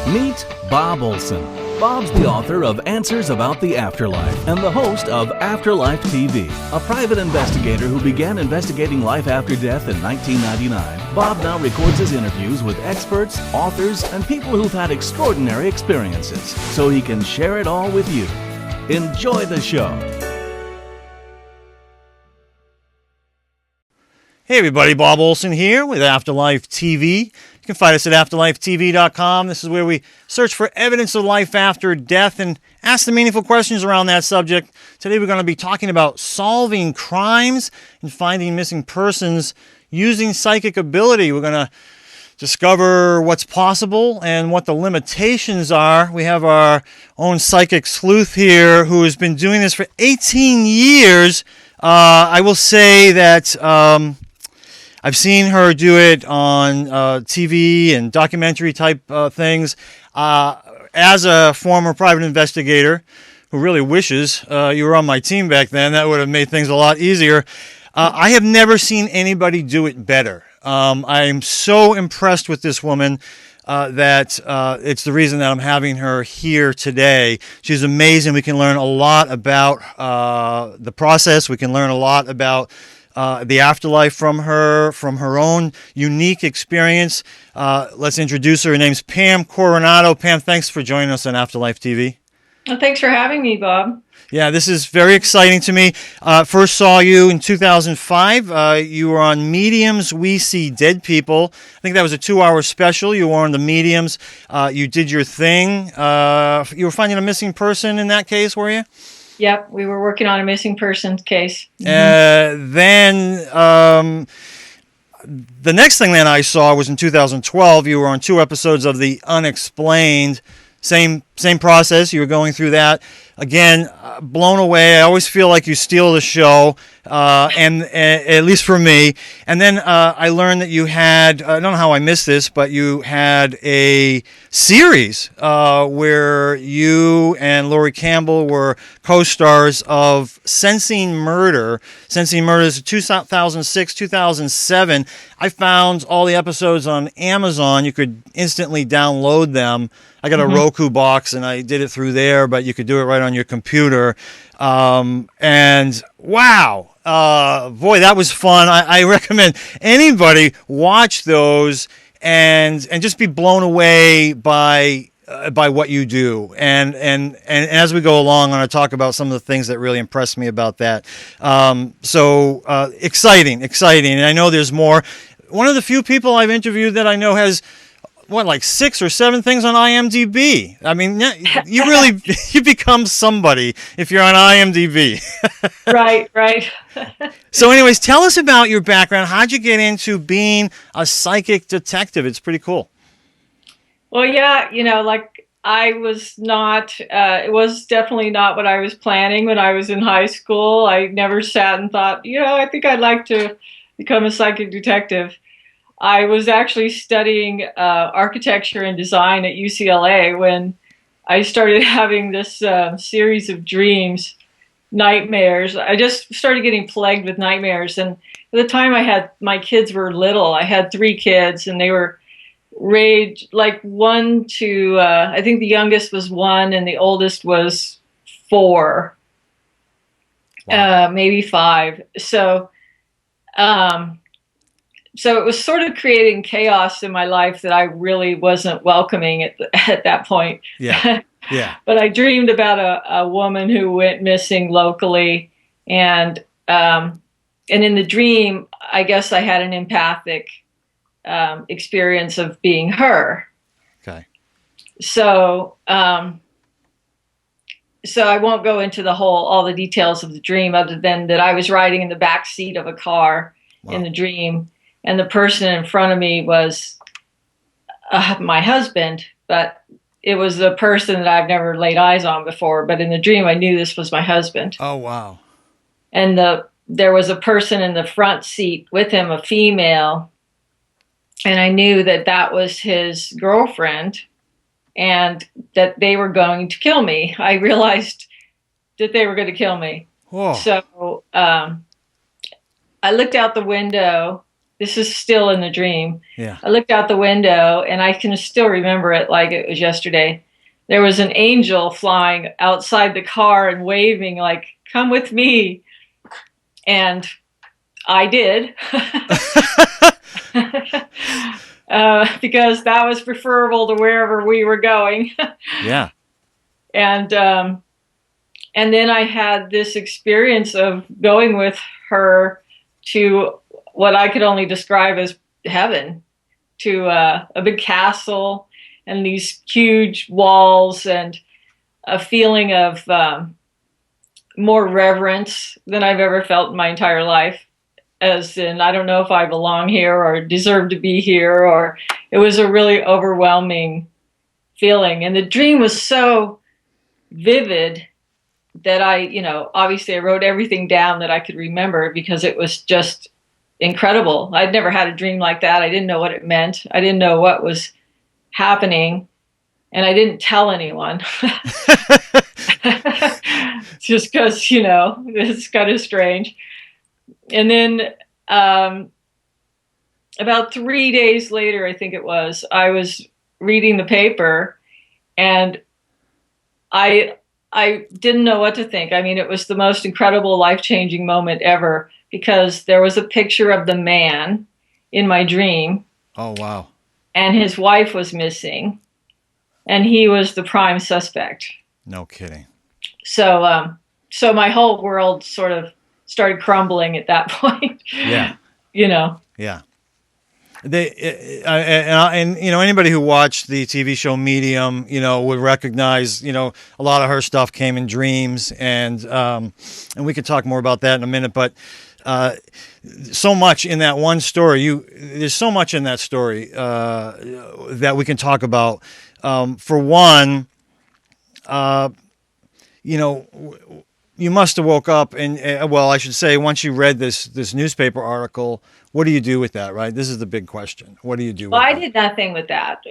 Meet Bob Olson. Bob's the author of Answers About the Afterlife and the host of Afterlife TV, a private investigator who began investigating life after death in 1999. Bob now records his interviews with experts, authors, and people who've had extraordinary experiences so he can share it all with you. Enjoy the show. Hey everybody, Bob Olson here with Afterlife TV. You can find us at afterlifetv.com. This is where we search for evidence of life after death and ask the meaningful questions around that subject. Today we're going to be talking about solving crimes and finding missing persons using psychic ability. We're going to discover what's possible and what the limitations are. We have our own psychic sleuth here who has been doing this for 18 years. I will say that I've seen her do it on TV and documentary type things. As a former private investigator who really wishes you were on my team back then, that would have made things a lot easier. I have never seen anybody do it better. I'm so impressed with this woman that it's the reason that I'm having her here today. She's amazing. We can learn a lot about the process. We can learn a lot about the afterlife from her own unique experience. Let's introduce her. Her name's Pam Coronado. Pam, thanks for joining us on Afterlife TV. Well, thanks for having me, Bob. Yeah, this is very exciting to me. First saw you in 2005. You were on Mediums, We See Dead People. I think that was a 2-hour special. You were on the Mediums. You did your thing. You were finding a missing person in that case, were you? Yep, we were working on a missing persons case. Then the next thing that I saw was in 2012. You were on 2 episodes of The Unexplained. Same process. You were going through that. Again, blown away. I always feel like you steal the show, and at least for me. And then I learned that you had, I don't know how I missed this, but you had a series where you and Lori Campbell were co-stars of Sensing Murder. Sensing Murder is 2006, 2007. I found all the episodes on Amazon. You could instantly download them. I got a Roku box and I did it through there, but you could do it right on your computer. And wow, boy, that was fun. I recommend anybody watch those and just be blown away by what you do. And as we go along, I'm going to talk about some of the things that really impressed me about that. So exciting. And I know there's more. One of the few people I've interviewed that I know has like 6 or 7 things on IMDb. I mean, you really, you become somebody if you're on IMDb. Right. So anyways, tell us about your background. How'd you get into being a psychic detective? It's pretty cool. Well, yeah, like I was not, it was definitely not what I was planning when I was in high school. I never sat and thought, I think I'd like to become a psychic detective. I was actually studying architecture and design at UCLA when I started having this series of dreams, nightmares. I just started getting plagued with nightmares. And at the time my kids were little. I had 3 kids and they were ranged like 1 to, I think the youngest was 1 and the oldest was 4, wow. Maybe 5. So it was sort of creating chaos in my life that I really wasn't welcoming at that point. Yeah. But I dreamed about a woman who went missing locally, and in the dream, I guess I had an empathic experience of being her. Okay. So I won't go into all the details of the dream, other than that I was riding in the back seat of a car. Wow. In the dream. And the person in front of me was my husband, but it was a person that I've never laid eyes on before. But in the dream, I knew this was my husband. Oh, wow. And there was a person in the front seat with him, a female. And I knew that was his girlfriend and that they were going to kill me. I realized that they were going to kill me. Whoa. So I looked out the window this is still in the dream. Yeah. I looked out the window, and I can still remember it like it was yesterday. There was an angel flying outside the car and waving like, "Come with me." And I did. Because that was preferable to wherever we were going. Yeah. And then I had this experience of going with her to what I could only describe as heaven, to a big castle and these huge walls, and a feeling of more reverence than I've ever felt in my entire life. As in, I don't know if I belong here or deserve to be here, or it was a really overwhelming feeling. And the dream was so vivid that obviously I wrote everything down that I could remember, because it was just incredible. I'd never had a dream like that. I didn't know what it meant. I didn't know what was happening, and I didn't tell anyone. Just because, it's kind of strange. And then about 3 days later, I think it was, I was reading the paper, and I didn't know what to think. I mean, it was the most incredible, life-changing moment ever, because there was a picture of the man in my dream. Oh, wow. And his wife was missing, and he was the prime suspect. No kidding. So my whole world sort of started crumbling at that point. Yeah. Yeah. Anybody who watched the TV show Medium, would recognize, a lot of her stuff came in dreams, and we could talk more about that in a minute. But so much in that one story, there's so much in that story that we can talk about. For one, you must have woke up and, I should say, once you read this newspaper article, what do you do with that, right? This is the big question. What do you do with that? I did nothing with that.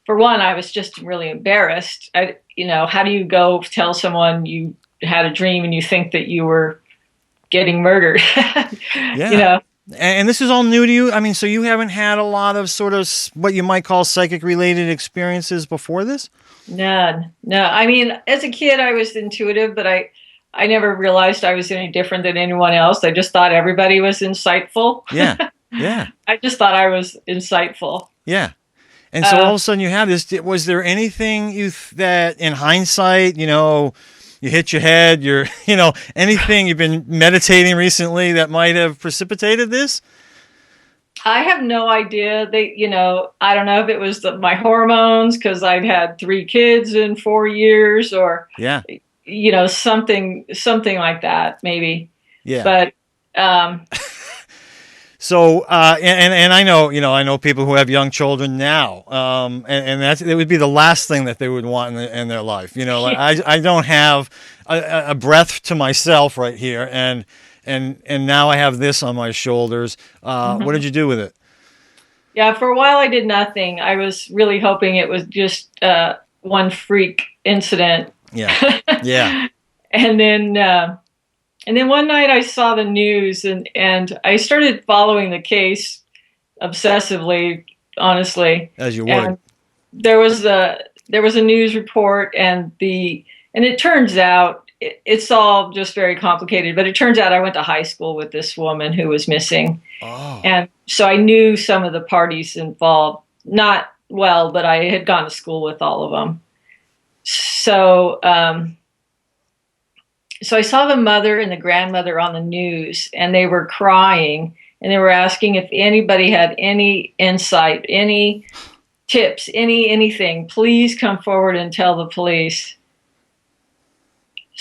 For one, I was just really embarrassed. How do you go tell someone you had a dream and you think that you were getting murdered? Yeah. And this is all new to you? I mean, so you haven't had a lot of sort of what you might call psychic-related experiences before this? None. No. I mean, as a kid, I was intuitive, but I never realized I was any different than anyone else. I just thought everybody was insightful. Yeah. Yeah. I just thought I was insightful. Yeah. And so all of a sudden you have this. Was there anything that in hindsight, you hit your head, anything you've been meditating recently that might have precipitated this? I have no idea. I don't know if it was my hormones, because I'd had 3 kids in 4 years, or yeah, something like that, maybe. Yeah. But so and I know people who have young children now, and it would be the last thing that they would want in their life. I don't have a breath to myself right here, and now I have this on my shoulders. What did you do with it? Yeah, for a while I did nothing. I was really hoping it was just one freak incident. Yeah, yeah. And then one night I saw the news, and I started following the case obsessively, honestly. As you would. And there was a news report, and it turns out it's all just very complicated, but it turns out I went to high school with this woman who was missing. Oh. And so I knew some of the parties involved, not well, but I had gone to school with all of them. So, so I saw the mother and the grandmother on the news, and they were crying, and they were asking if anybody had any insight, any tips, anything, please come forward and tell the police.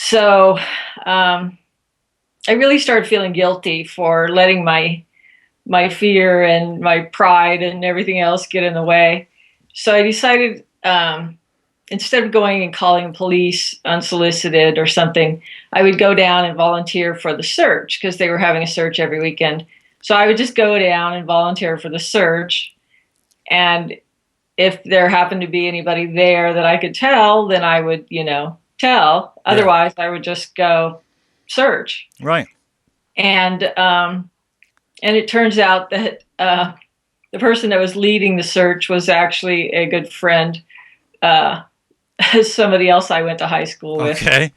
So I really started feeling guilty for letting my fear and my pride and everything else get in the way. So I decided, instead of going and calling the police unsolicited or something, I would go down and volunteer for the search, because they were having a search every weekend. So I would just go down and volunteer for the search. And if there happened to be anybody there that I could tell, then I would, tell. Otherwise, I would just go search. Right. And And it turns out that the person that was leading the search was actually a good friend, somebody else I went to high school with. Okay.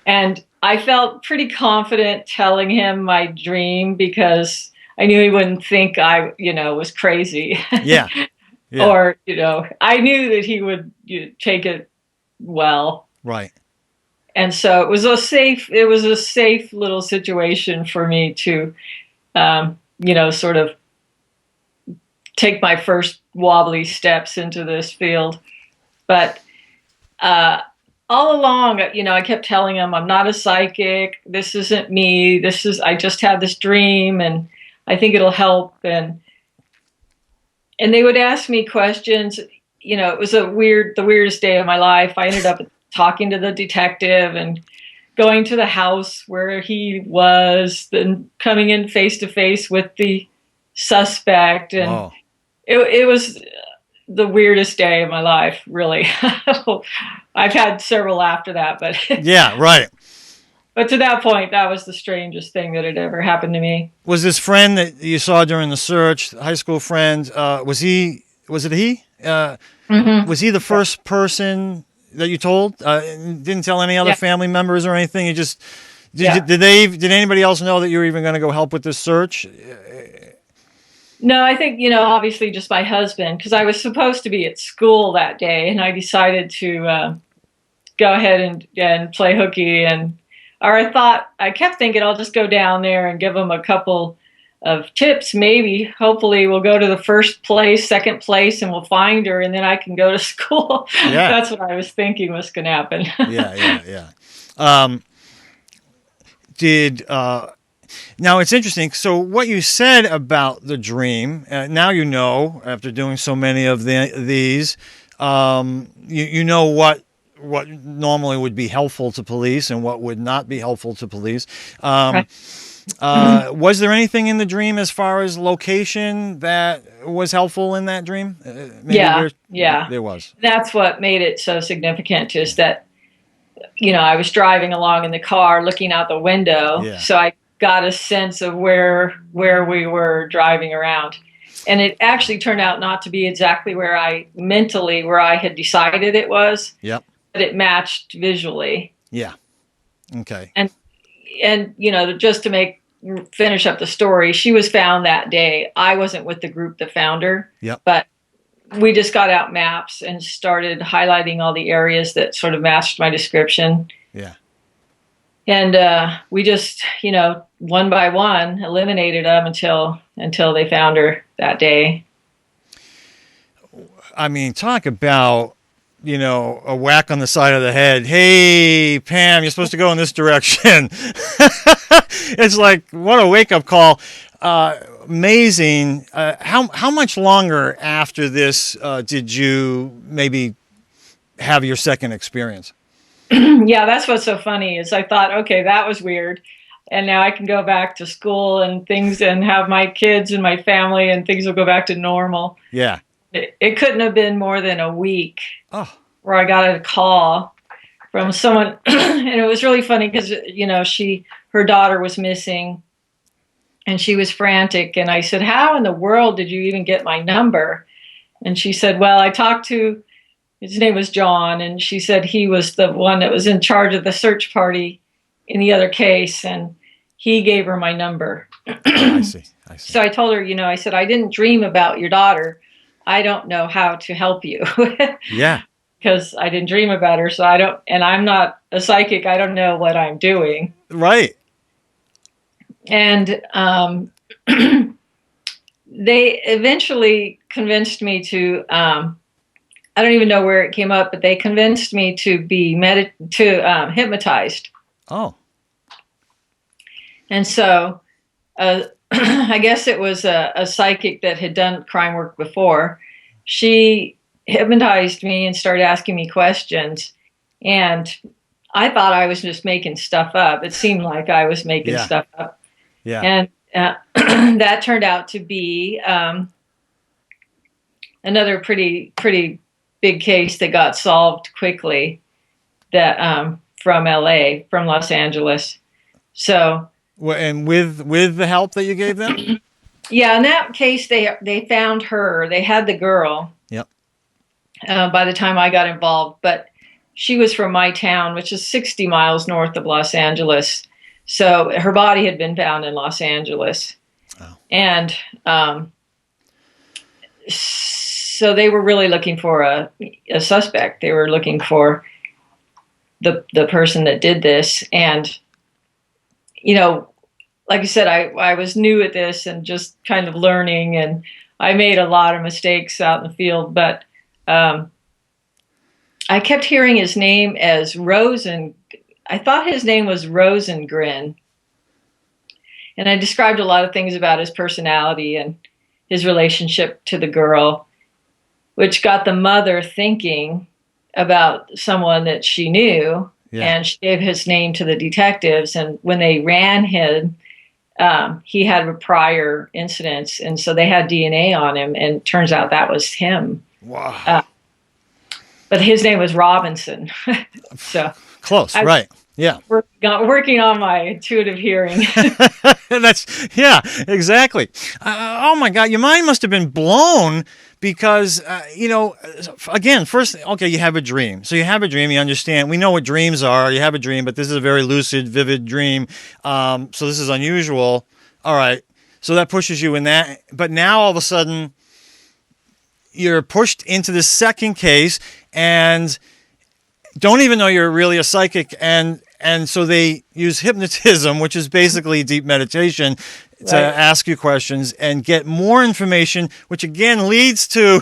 And I felt pretty confident telling him my dream because I knew he wouldn't think I, was crazy. Yeah. Yeah. Or, I knew that he would take it well. Right. And so it was a safe little situation for me to, sort of take my first wobbly steps into this field. But all along, I kept telling him, I'm not a psychic. This isn't me. I just had this dream and I think it'll help. And they would ask me questions. It was the weirdest day of my life. I ended up talking to the detective and going to the house where he was, then coming in face to face with the suspect. And Wow. it was the weirdest day of my life, really. I've had several after that, but Yeah, right. But to that point, that was the strangest thing that had ever happened to me. Was this friend that you saw during the search, high school friend, was it he? Mm-hmm. Was he the first person that you told? Didn't tell any other family members or anything? Did anybody else know that you were even going to go help with this search? No, I think, obviously just my husband, because I was supposed to be at school that day, and I decided to go ahead and play hooky. I kept thinking I'll just go down there and give him a couple of tips. Maybe, hopefully we'll go to the first place, second place, and we'll find her, and then I can go to school. Yeah. That's what I was thinking was going to happen. Yeah. Now it's interesting. So what you said about the dream, now you know, after doing so many of these, you know what normally would be helpful to police and what would not be helpful to police. Right. Was there anything in the dream as far as location that was helpful in that dream? Yeah. There was. That's what made it so significant is that, I was driving along in the car looking out the window. Yeah. So I got a sense of where we were driving around. And it actually turned out not to be exactly where I had decided it was. Yep. But it matched visually. Yeah. Okay. And just to finish up the story, she was found that day. I wasn't with the group that found her. Yep. But we just got out maps and started highlighting all the areas that sort of matched my description. Yeah. And we just, one by one, eliminated them until they found her that day. I mean, talk about, a whack on the side of the head. Hey, Pam, you're supposed to go in this direction. It's like, what a wake-up call. Amazing. How much longer after this did you maybe have your second experience? Yeah, that's what's so funny is I thought, okay, that was weird. And now I can go back to school and things and have my kids and my family and things will go back to normal. Yeah. It couldn't have been more than a week where I got a call from someone. And it was really funny because, her daughter was missing and she was frantic. And I said, how in the world did you even get my number? And she said, well, I talked to, his name was John. And she said he was the one that was in charge of the search party in the other case. And he gave her my number. I see. So I told her, I said, I didn't dream about your daughter. I don't know how to help you. Yeah. Because I didn't dream about her. So and I'm not a psychic. I don't know what I'm doing. Right. And they eventually convinced me to, I don't even know where it came up, but they convinced me to be hypnotized. Oh. And so I guess it was a psychic that had done crime work before. She hypnotized me and started asking me questions. And I thought I was just making stuff up. It seemed like I was making stuff up. Yeah. And that turned out to be another pretty big case that got solved quickly that from LA, from Los Angeles. So. And with the help that you gave them? Yeah, in that case, they found her. They had the girl. Yep. By the time I got involved, but she was from my town, which is 60 miles north of Los Angeles. So her body had been found in Los Angeles. Oh. And so they were really looking for a suspect. They were looking for the person that did this. And, you know, like I said, I was new at this and just kind of learning, and I made a lot of mistakes out in the field, but I kept hearing his name as I thought his name was Rosengren. And I described a lot of things about his personality and his relationship to the girl, which got the mother thinking about someone that she knew. Yeah. And she gave his name to the detectives. And when they ran him, he had prior incidents. And so they had DNA on him. And it turns out that was him. Wow. But his name was Robinson. So close, right? Yeah. Working on my intuitive hearing. Yeah, exactly. Oh my God, your mind must have been blown because, again, first, okay, you have a dream. So you have a dream, you understand. We know what dreams are. You have a dream, but this is a very lucid, vivid dream. So this is unusual. All right. So that pushes you in that. But now all of a sudden, you're pushed into the second case and don't even know you're really a psychic, and so they use hypnotism, which is basically deep meditation, to ask you questions and get more information, which again leads to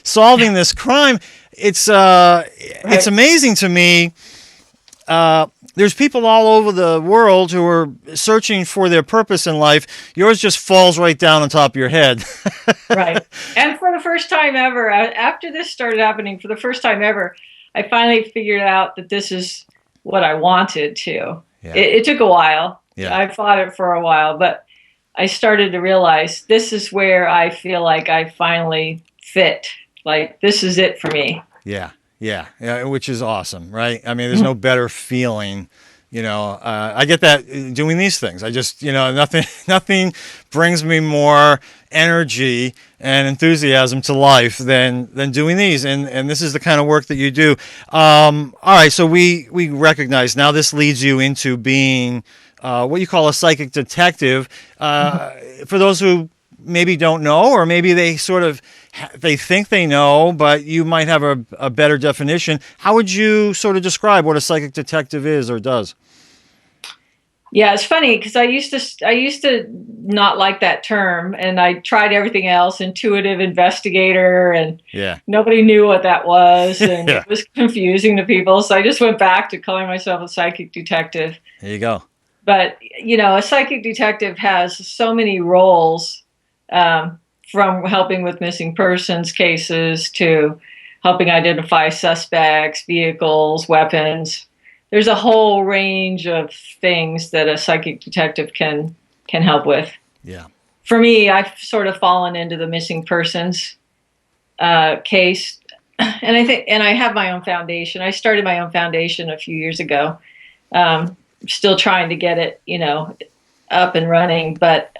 solving this crime. It's amazing to me. There's people all over the world who are searching for their purpose in life. Yours just falls right down on top of your head. Right. And for the first time ever, after this started happening, for the first time ever, I finally figured out that this is what I wanted to. Yeah. It took a while. Yeah. I fought it for a while, but I started to realize this is where I feel like I finally fit. Like, this is it for me. Yeah. Yeah, which is awesome, right? I mean, there's no better feeling, I get that doing these things. I just, nothing brings me more energy and enthusiasm to life than doing these. And this is the kind of work that you do. All right, so we recognize now this leads you into being what you call a psychic detective. For those who maybe don't know, or maybe they they think they know, but you might have a better definition. How would you sort of describe what a psychic detective is or does? Yeah, it's funny because I used to not like that term, and I tried everything else, intuitive investigator, and nobody knew what that was, and it was confusing to people. So I just went back to calling myself a psychic detective. There you go. But a psychic detective has so many roles. From helping with missing persons cases to helping identify suspects, vehicles, weapons. There's a whole range of things that a psychic detective can help with. Yeah. For me, I've sort of fallen into the missing persons case, and I have my own foundation. I started my own foundation a few years ago. Still trying to get it, up and running, but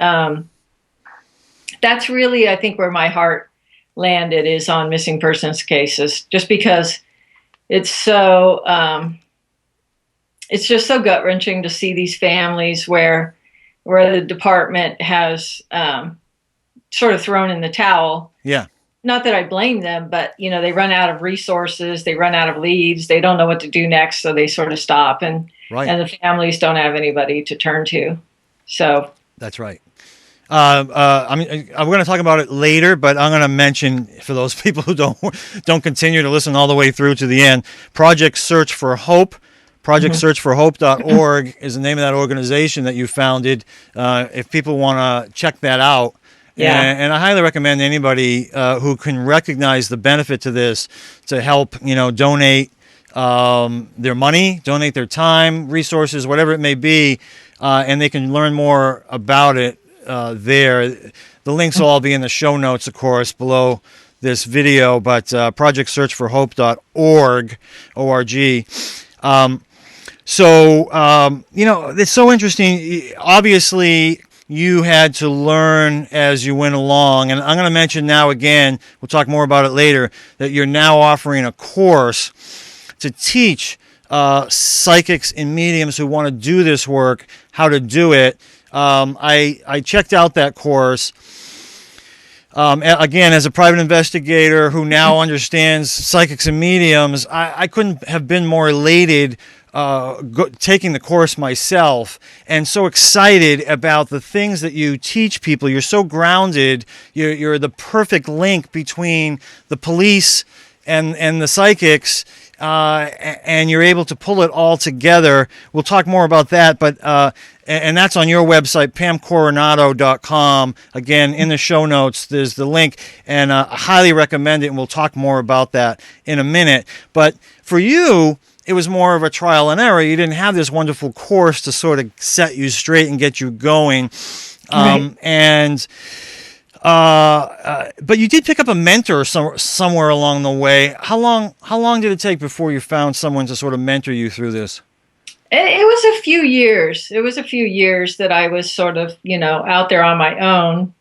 that's really, I think, where my heart landed is on missing persons cases, just because it's so, it's just so gut wrenching to see these families where the department has sort of thrown in the towel. Yeah. Not that I blame them, but they run out of resources, they run out of leads, they don't know what to do next, so they sort of stop, and the families don't have anybody to turn to. So that's right. I'm going to talk about it later, but I'm going to mention, for those people who don't continue to listen all the way through to the end, Project Search for Hope. ProjectSearchForHope.org is the name of that organization that you founded. If people want to check that out. Yeah. And I highly recommend anybody who can recognize the benefit to this to help, donate their money, donate their time, resources, whatever it may be, and they can learn more about it there. The links will all be in the show notes, of course, below this video, but ProjectSearchForHope.org, O-R-G. So, it's so interesting. Obviously, you had to learn as you went along. And I'm going to mention now again, we'll talk more about it later, that you're now offering a course to teach psychics and mediums who want to do this work how to do it. I checked out that course. Again, as a private investigator who now understands psychics and mediums, I couldn't have been more elated taking the course myself, and so excited about the things that you teach people. You're so grounded. You're the perfect link between the police and the psychics, and you're able to pull it all together. We'll talk more about that, but and that's on your website, PamCoronado.com. Again, in the show notes, there's the link, and I highly recommend it, and we'll talk more about that in a minute. But for you, it was more of a trial and error. You didn't have this wonderful course to sort of set you straight and get you going. Right. But you did pick up a mentor somewhere along the way. How long did it take before you found someone to sort of mentor you through this? It was a few years. It was a few years that I was sort of, out there on my own.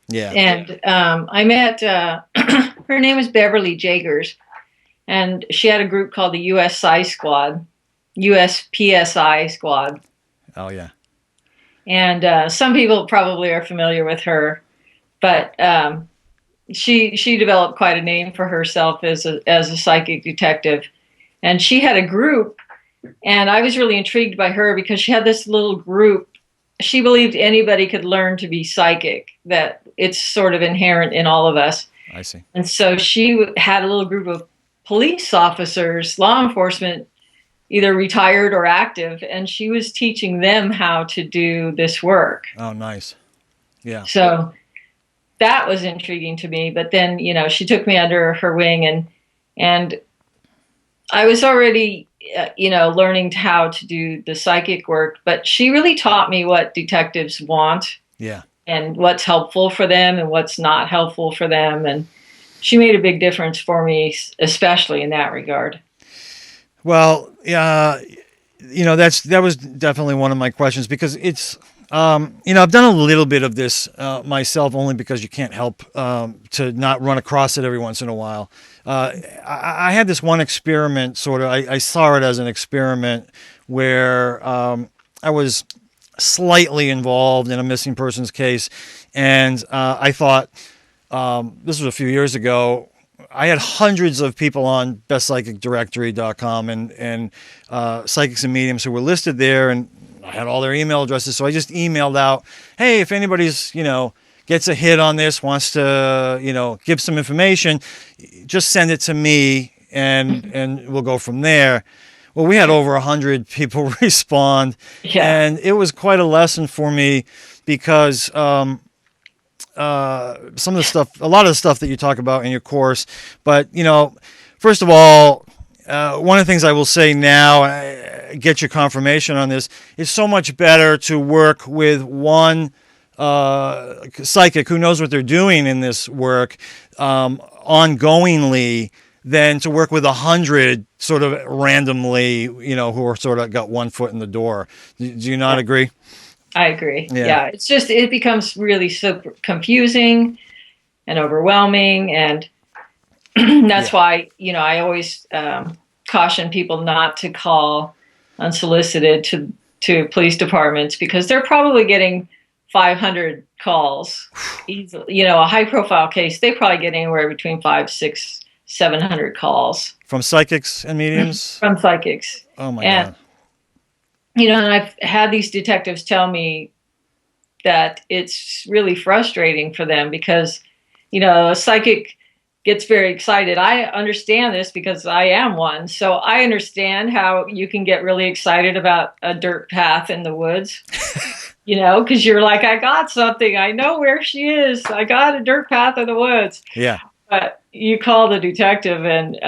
Yeah. And I met, her name was Beverly Jagers, and she had a group called the USPSI Squad. Oh, yeah. And some people probably are familiar with her, but she developed quite a name for herself as a psychic detective. And she had a group, and I was really intrigued by her because she had this little group. She believed anybody could learn to be psychic, that it's sort of inherent in all of us. I see. And so she had a little group of police officers, law enforcement, either retired or active, and she was teaching them how to do this work. Oh, nice. Yeah. So that was intriguing to me. But then, she took me under her wing, and I was already, learning how to do the psychic work, but she really taught me what detectives want. Yeah. And what's helpful for them and what's not helpful for them. And she made a big difference for me, especially in that regard. Well, that was definitely one of my questions, because it's, I've done a little bit of this myself, only because you can't help to not run across it every once in a while. I had this one experiment, sort of, I saw it as an experiment where I was slightly involved in a missing persons case, and I thought, this was a few years ago, I had hundreds of people on bestpsychicdirectory.com and psychics and mediums who were listed there, and I had all their email addresses, so I just emailed out, hey, if anybody's, gets a hit on this, wants to, give some information, just send it to me, and we'll go from there. Well, we had over 100 people respond, and it was quite a lesson for me, because some of the stuff, a lot of the stuff that you talk about in your course, but, first of all, one of the things I will say now, get your confirmation on this, it's so much better to work with one psychic who knows what they're doing in this work ongoingly than to work with 100 sort of randomly, who are sort of got one foot in the door. Do you not agree? I agree. Yeah. It's just, it becomes really so confusing and overwhelming. And that's why, I always caution people not to call unsolicited to police departments, because they're probably getting 500 calls. Easily. A high profile case, they probably get anywhere between 500, 600, 700 calls. From psychics and mediums? From psychics. Oh my God. And I've had these detectives tell me that it's really frustrating for them because, a psychic gets very excited. I understand this because I am one. So I understand how you can get really excited about a dirt path in the woods, because you're like, I got something. I know where she is. I got a dirt path in the woods. Yeah. But you call the detective and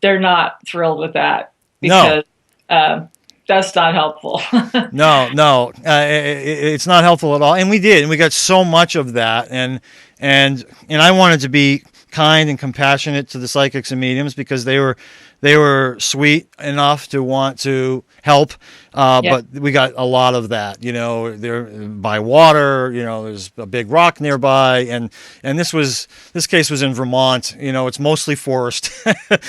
they're not thrilled with that because that's not helpful. No, it's not helpful at all. And we got so much of that, and I wanted to be kind and compassionate to the psychics and mediums because they were sweet enough to want to help. But we got a lot of that, they're by water, there's a big rock nearby. And this case was in Vermont, it's mostly forest,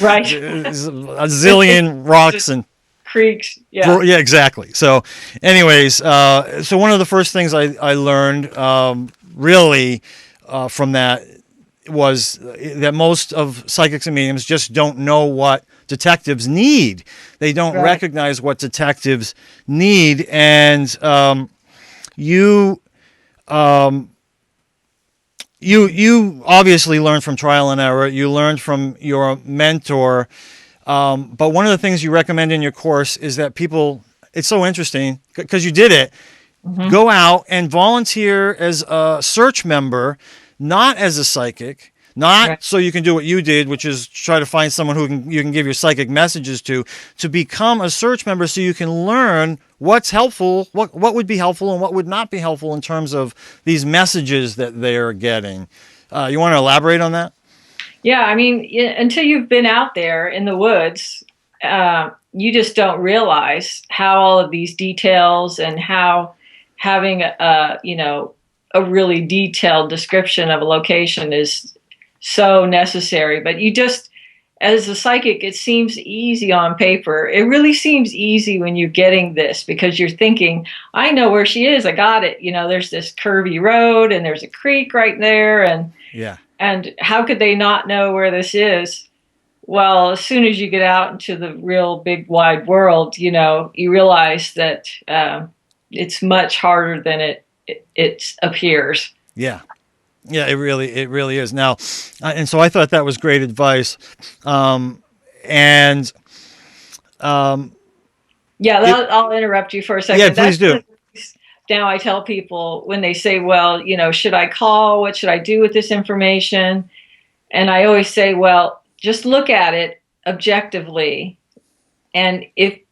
Right. a zillion rocks and creeks. Yeah. Yeah, exactly. So anyways, so one of the first things I learned, really, from that was that most of psychics and mediums just don't know what detectives need. They don't recognize what detectives need. And you obviously learned from trial and error. You learned from your mentor. But one of the things you recommend in your course is that people, it's so interesting because you did it, go out and volunteer as a search member, not as a psychic, not so you can do what you did, which is try to find someone who you can give your psychic messages to become a search member so you can learn what's helpful, what would be helpful and what would not be helpful in terms of these messages that they are getting. You want to elaborate on that? Yeah, I mean, until you've been out there in the woods, you just don't realize how all of these details and how having a really detailed description of a location is so necessary. But you just, as a psychic, it seems easy on paper. It really seems easy when you're getting this because you're thinking, I know where she is. I got it. There's this curvy road and there's a creek right there. And how could they not know where this is? Well, as soon as you get out into the real big wide world, you realize that it's much harder than it appears. Yeah. Yeah, it really is. Now, and so I thought that was great advice. I'll interrupt you for a second. Yeah, please do. Now I tell people when they say, well, should I call? What should I do with this information? And I always say, well, just look at it objectively. And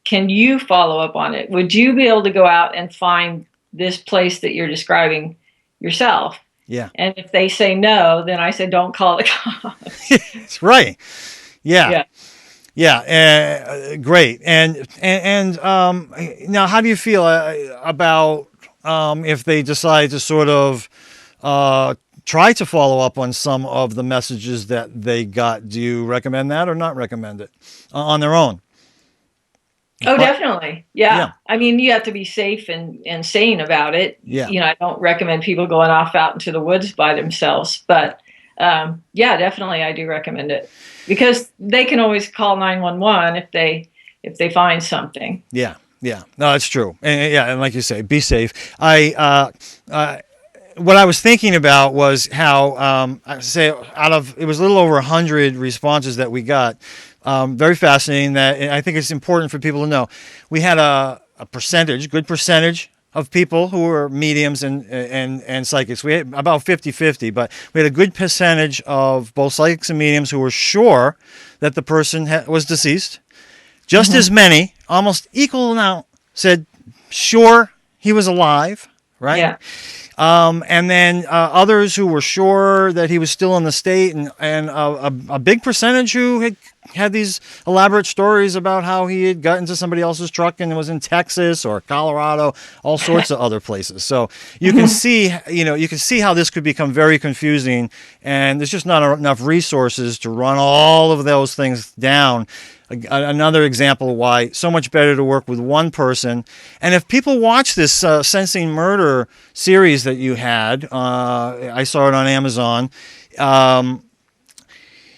can you follow up on it? Would you be able to go out and find this place that you're describing yourself? Yeah. And if they say no, then I say, don't call the cops. That's right. Yeah. Great. And now, how do you feel about if they decide to sort of try to follow up on some of the messages that they got? Do you recommend that or not recommend it on their own? Oh, definitely. Yeah. I mean, you have to be safe and sane about it. Yeah. I don't recommend people going off out into the woods by themselves, but definitely I do recommend it because they can always call 911 if they find something. Yeah. Yeah. No, it's true. And like you say, be safe. What I was thinking about was how, it was a little over 100 responses that we got. Very fascinating that, and I think it's important for people to know. We had a good percentage of people who were mediums and psychics. We had about 50-50, but we had a good percentage of both psychics and mediums who were sure that the person was deceased. Just as many, almost equal amount, said sure he was alive, right? Yeah. And then others who were sure that he was still in the state, and a big percentage who had these elaborate stories about how he had got into somebody else's truck and was in Texas or Colorado, all sorts of other places. So you can see, how this could become very confusing, and there's just not enough resources to run all of those things down. Another example of why so much better to work with one person. And if people watch this Sensing Murder series that you had, I saw it on Amazon,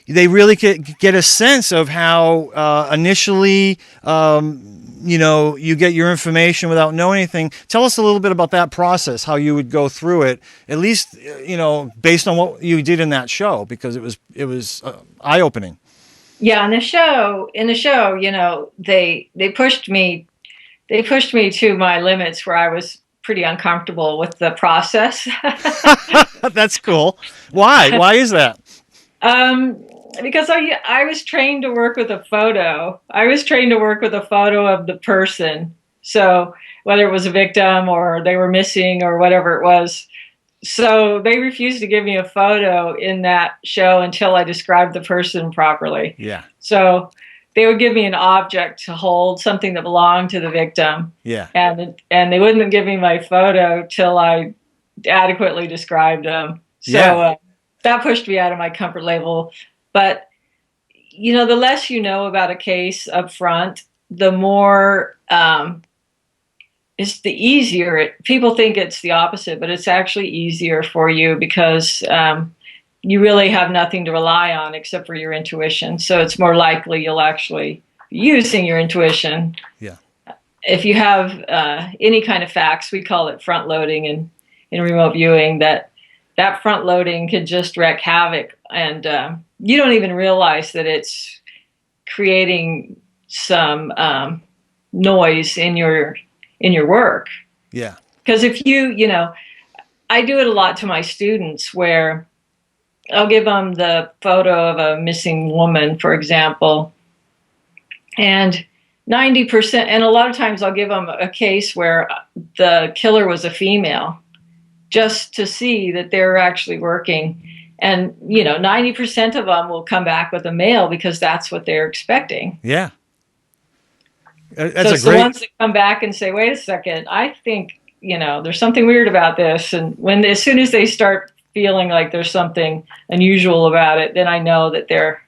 they really get a sense of how initially, you get your information without knowing anything. Tell us a little bit about that process, how you would go through it, at least, based on what you did in that show, because it was eye-opening. Yeah, in the show, they pushed me to my limits where I was pretty uncomfortable with the process. That's cool. Why? Why is that? Because I was trained to work with a photo. I was trained to work with a photo of the person. So whether it was a victim or they were missing or whatever it was, So they refused to give me a photo in that show until I described the person properly. Yeah. So they would give me an object to hold, something that belonged to the victim. Yeah. And they wouldn't give me my photo till I adequately described them. So Yeah. that pushed me out of my comfort level. But, the less you know about a case up front, the more it's the easier. People think it's the opposite, but it's actually easier for you because you really have nothing to rely on except for your intuition. So it's more likely you'll actually be using your intuition. Yeah. If you have any kind of facts, we call it front loading in remote viewing, that front loading could just wreak havoc, and you don't even realize that it's creating some noise in your work. Yeah. Because if I do it a lot to my students where I'll give them the photo of a missing woman, for example, and 90%, and a lot of times I'll give them a case where the killer was a female, just to see that they're actually working. And, 90% of them will come back with a male because that's what they're expecting. Yeah. So the ones that come back and say, wait a second, I think, there's something weird about this. And as soon as they start feeling like there's something unusual about it, then I know that they're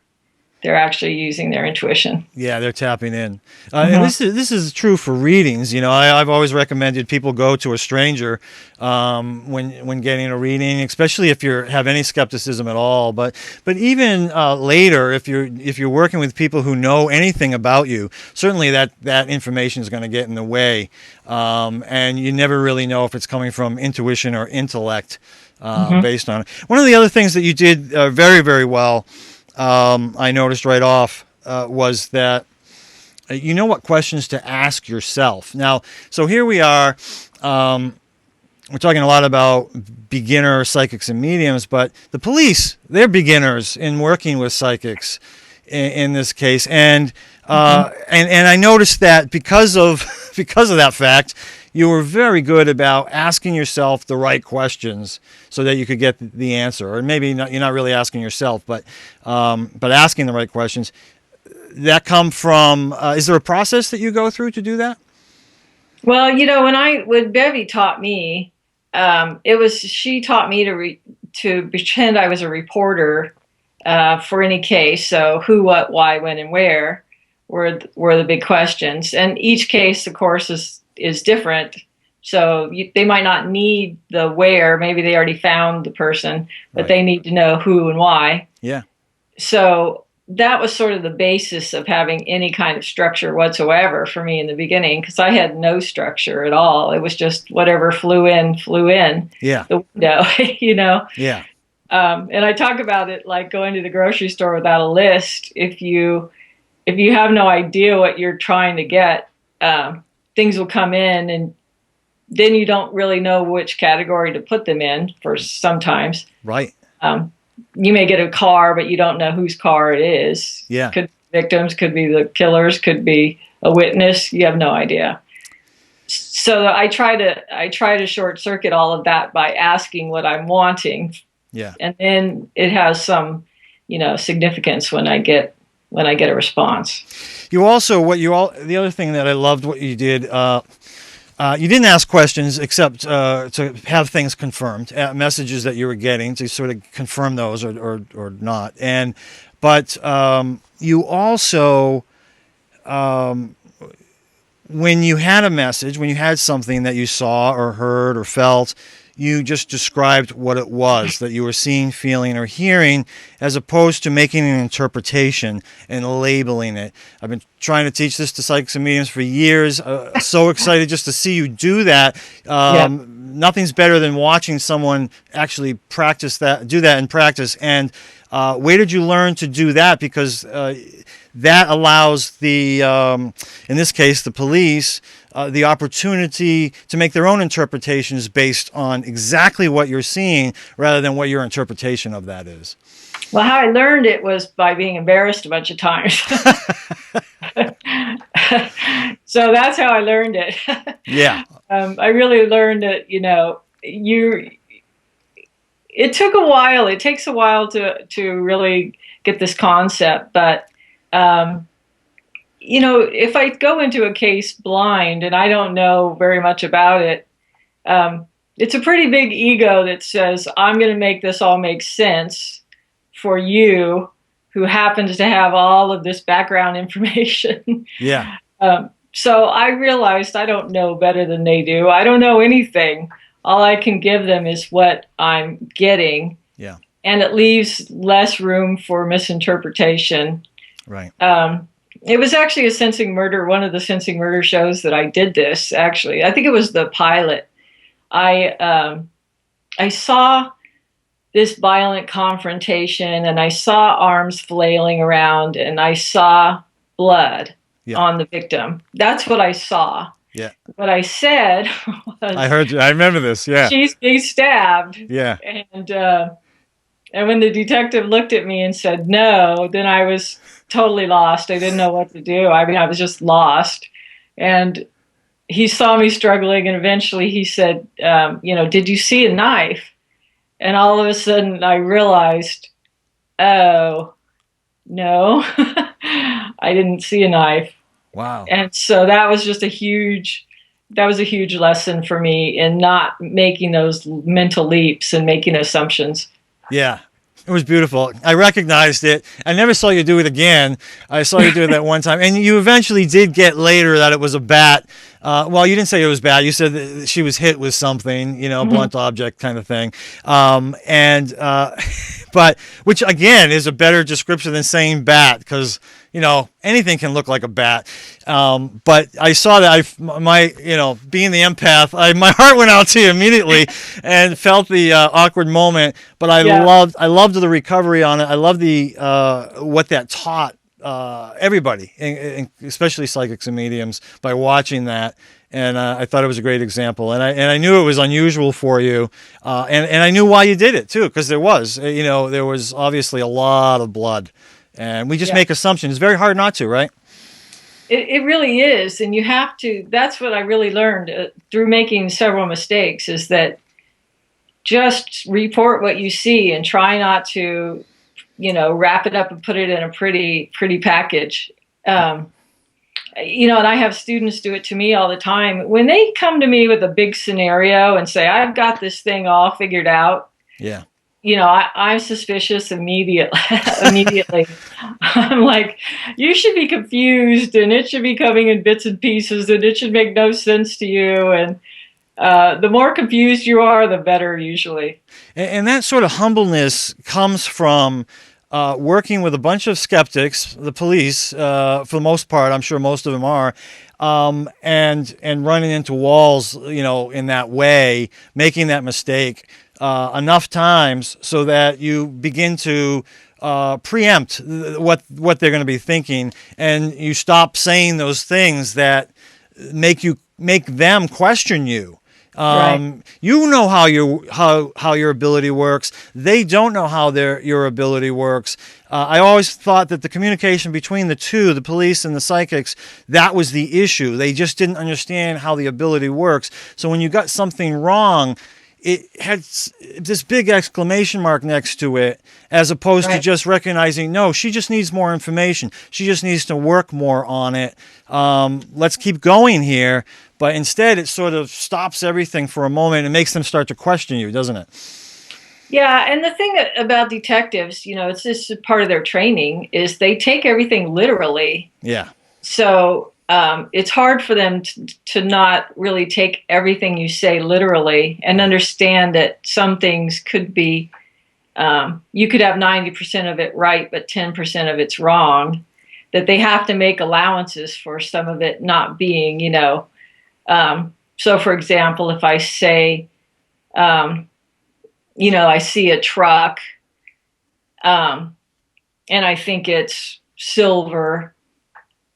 actually using their intuition. Yeah, they're tapping in. And this is true for readings. I've always recommended people go to a stranger when getting a reading, especially if you have any skepticism at all. But even later, if you're working with people who know anything about you, certainly that information is going to get in the way, and you never really know if it's coming from intuition or intellect based on it. One of the other things that you did very, very well, I noticed right off, was that you know what questions to ask yourself. Now, so here we are. We're talking a lot about beginner psychics and mediums, but the police, they're beginners in working with psychics in this case. And I noticed that because of that fact, you were very good about asking yourself the right questions so that you could get the answer. Or maybe not, you're not really asking yourself, but asking the right questions. That come from, is there a process that you go through to do that? Well, when Bevy taught me, she taught me to pretend I was a reporter for any case. So who, what, why, when, and where were the big questions. And each case, of course, is different. So they might not need the where. Maybe they already found the person, but they need to know who and why. Yeah. So that was sort of the basis of having any kind of structure whatsoever for me in the beginning, because I had no structure at all. It was just whatever flew in. Yeah. The window, Yeah. And I talk about it like going to the grocery store without a list. If you have no idea what you're trying to get, things will come in, and then you don't really know which category to put them in for sometimes. Right. You may get a car, but you don't know whose car it is. Yeah. Could be victims, could be the killers, could be a witness. You have no idea. So I try to short circuit all of that by asking what I'm wanting. Yeah. And then it has some, significance when I get a response. The other thing that I loved what you did, you didn't ask questions except to have things confirmed, messages that you were getting to sort of confirm those or not. But you also, when you had a message, when you had something that you saw or heard or felt, you just described what it was that you were seeing, feeling, or hearing, as opposed to making an interpretation and labeling it. I've been trying to teach this to psychics and mediums for years. So excited just to see you do that. Nothing's better than watching someone actually do that in practice. And where did you learn to do that? Because that allows in this case, the police, the opportunity to make their own interpretations based on exactly what you're seeing rather than what your interpretation of that is. Well, how I learned it was by being embarrassed a bunch of times. So that's how I learned it. Yeah. I really learned that, it took a while. It takes a while to really get this concept, but if I go into a case blind and I don't know very much about it, it's a pretty big ego that says, I'm going to make this all make sense for you, who happens to have all of this background information. Yeah. So I realized I don't know better than they do. I don't know anything. All I can give them is what I'm getting. Yeah. And it leaves less room for misinterpretation. Right. It was actually a Sensing Murder, one of the Sensing Murder shows that I did this, actually. I think it was the pilot. I saw this violent confrontation, and I saw arms flailing around, and I saw blood on the victim. That's what I saw. Yeah. What I said was, I heard you. I remember this. Yeah. She's being stabbed. Yeah. And when the detective looked at me and said no, then I was totally lost. I didn't know what to do. I mean, I was just lost. And he saw me struggling, and eventually he said, did you see a knife? And all of a sudden I realized, oh, no, I didn't see a knife. Wow. And so that was just a huge lesson for me in not making those mental leaps and making assumptions. Yeah. It was beautiful. I recognized it. I never saw you do it again. I saw you do it that one time. And you eventually did get later that it was a bat. Well, you didn't say it was bad. You said that she was hit with something, blunt object kind of thing. But which again is a better description than saying bat, because anything can look like a bat. But I saw that being the empath, my heart went out to you immediately and felt the awkward moment. But I loved the recovery on it. I loved the what that taught everybody, especially psychics and mediums, by watching that. And I thought it was a great example, and I knew it was unusual for you, and I knew why you did it too, because there was obviously a lot of blood, and we just make assumptions. It's very hard not to, right? It really is, and you have to. That's what I really learned through making several mistakes, is that just report what you see and try not to, wrap it up and put it in a pretty package. And I have students do it to me all the time. When they come to me with a big scenario and say, I've got this thing all figured out. Yeah. I'm suspicious immediately. I'm like, you should be confused, and it should be coming in bits and pieces, and it should make no sense to you. And the more confused you are, the better usually. And that sort of humbleness comes from working with a bunch of skeptics, the police, for the most part. I'm sure most of them are, and running into walls, in that way, making that mistake enough times so that you begin to preempt what they're going to be thinking, and you stop saying those things that make them question you. Right. You know how your ability works. They don't know how your ability works. I always thought that the communication between the two, the police and the psychics, that was the issue. They just didn't understand how the ability works. So when you got something wrong, it had this big exclamation mark next to it, as opposed to just recognizing, no, she just needs more information. She just needs to work more on it. Let's keep going here. But instead, it sort of stops everything for a moment and makes them start to question you, doesn't it? Yeah, and the thing about detectives, it's just part of their training, is they take everything literally. Yeah. So it's hard for them to not really take everything you say literally and understand that some things could be, you could have 90% of it right, but 10% of it's wrong, that they have to make allowances for some of it not being, so for example, if I say, I see a truck, and I think it's silver,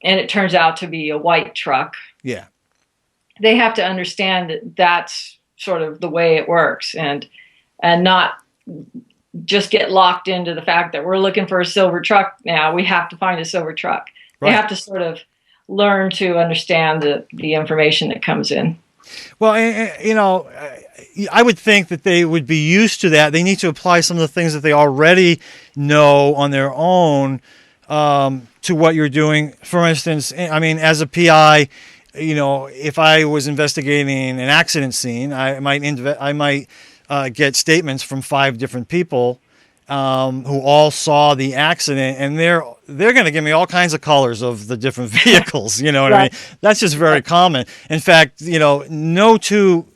and it turns out to be a white truck. Yeah. They have to understand that that's sort of the way it works, and not just get locked into the fact that we're looking for a silver truck now. We have to find a silver truck. Right. They have to sort of learn to understand the information that comes in. Well, I would think that they would be used to that. They need to apply some of the things that they already know on their own to what you're doing. For instance, I mean, as a PI, if I was investigating an accident scene, I might get statements from 5 different people who all saw the accident, and they're going to give me all kinds of colors of the different vehicles. You know what I mean? That's just very common. In fact, no two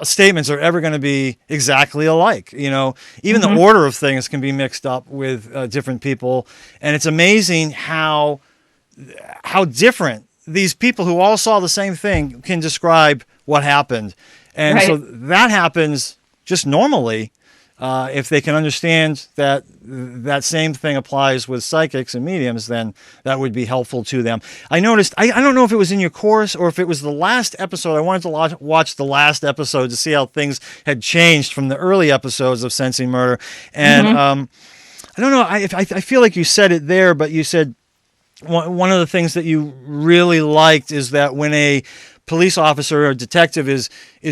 statements are ever going to be exactly alike. Even the order of things can be mixed up with different people, and it's amazing how different these people who all saw the same thing can describe what happened. And so that happens just normally. If they can understand that that same thing applies with psychics and mediums, then that would be helpful to them. I noticed, I don't know if it was in your course or if it was the last episode. I wanted to watch the last episode to see how things had changed from the early episodes of Sensing Murder. And I don't know, I feel like you said it there, but you said one of the things that you really liked is that when a police officer or detective is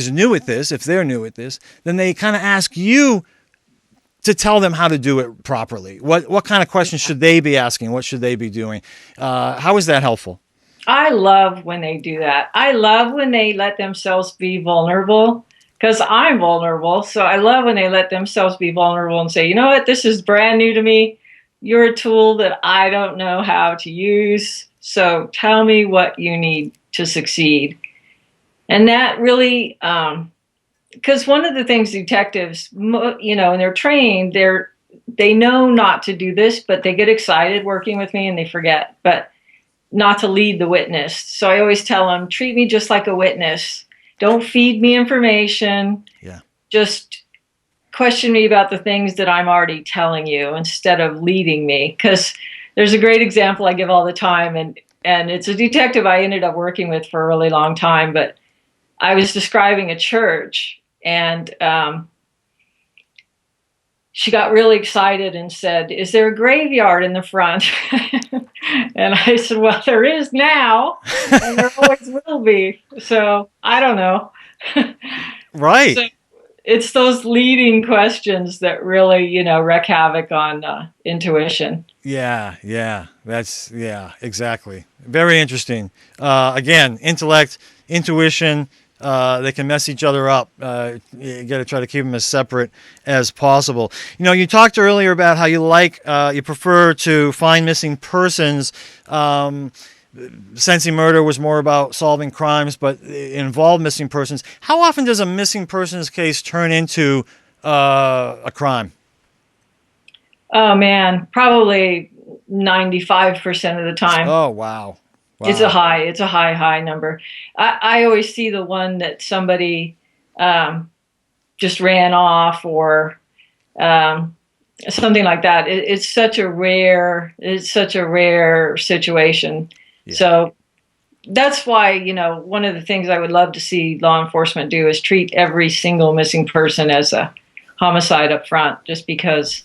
new at this, if they're new at this, then they kind of ask you to tell them how to do it properly. What kind of questions should they be asking? What should they be doing? How is that helpful? I love when they do that. I love when they let themselves be vulnerable, because I'm vulnerable. So I love when they let themselves be vulnerable and say, you know what, this is brand new to me. You're a tool that I don't know how to use. So tell me what you need to succeed. And that really, because one of the things detectives, when they're trained, they know not to do this, but they get excited working with me and they forget, but not to lead the witness. So I always tell them, treat me just like a witness. Don't feed me information. Yeah. Just question me about the things that I'm already telling you instead of leading me. Because there's a great example I give all the time, and it's a detective I ended up working with for a really long time, but I was describing a church, and she got really excited and said, "Is there a graveyard in the front?" And I said, "Well, there is now, and there always will be. So I don't know." Right. So it's those leading questions that really, wreak havoc on intuition. Yeah, exactly. Very interesting. Again, intellect, intuition, they can mess each other up. You got to try to keep them as separate as possible. You talked earlier about how you prefer to find missing persons. Sensing Murder was more about solving crimes, but it involved missing persons. How often does a missing persons case turn into a crime? Oh man, probably 95% of the time. Oh wow. It's a high number. I always see the one that somebody just ran off or something like that. It's such a rare situation. Yeah. So that's why, one of the things I would love to see law enforcement do is treat every single missing person as a homicide up front, just because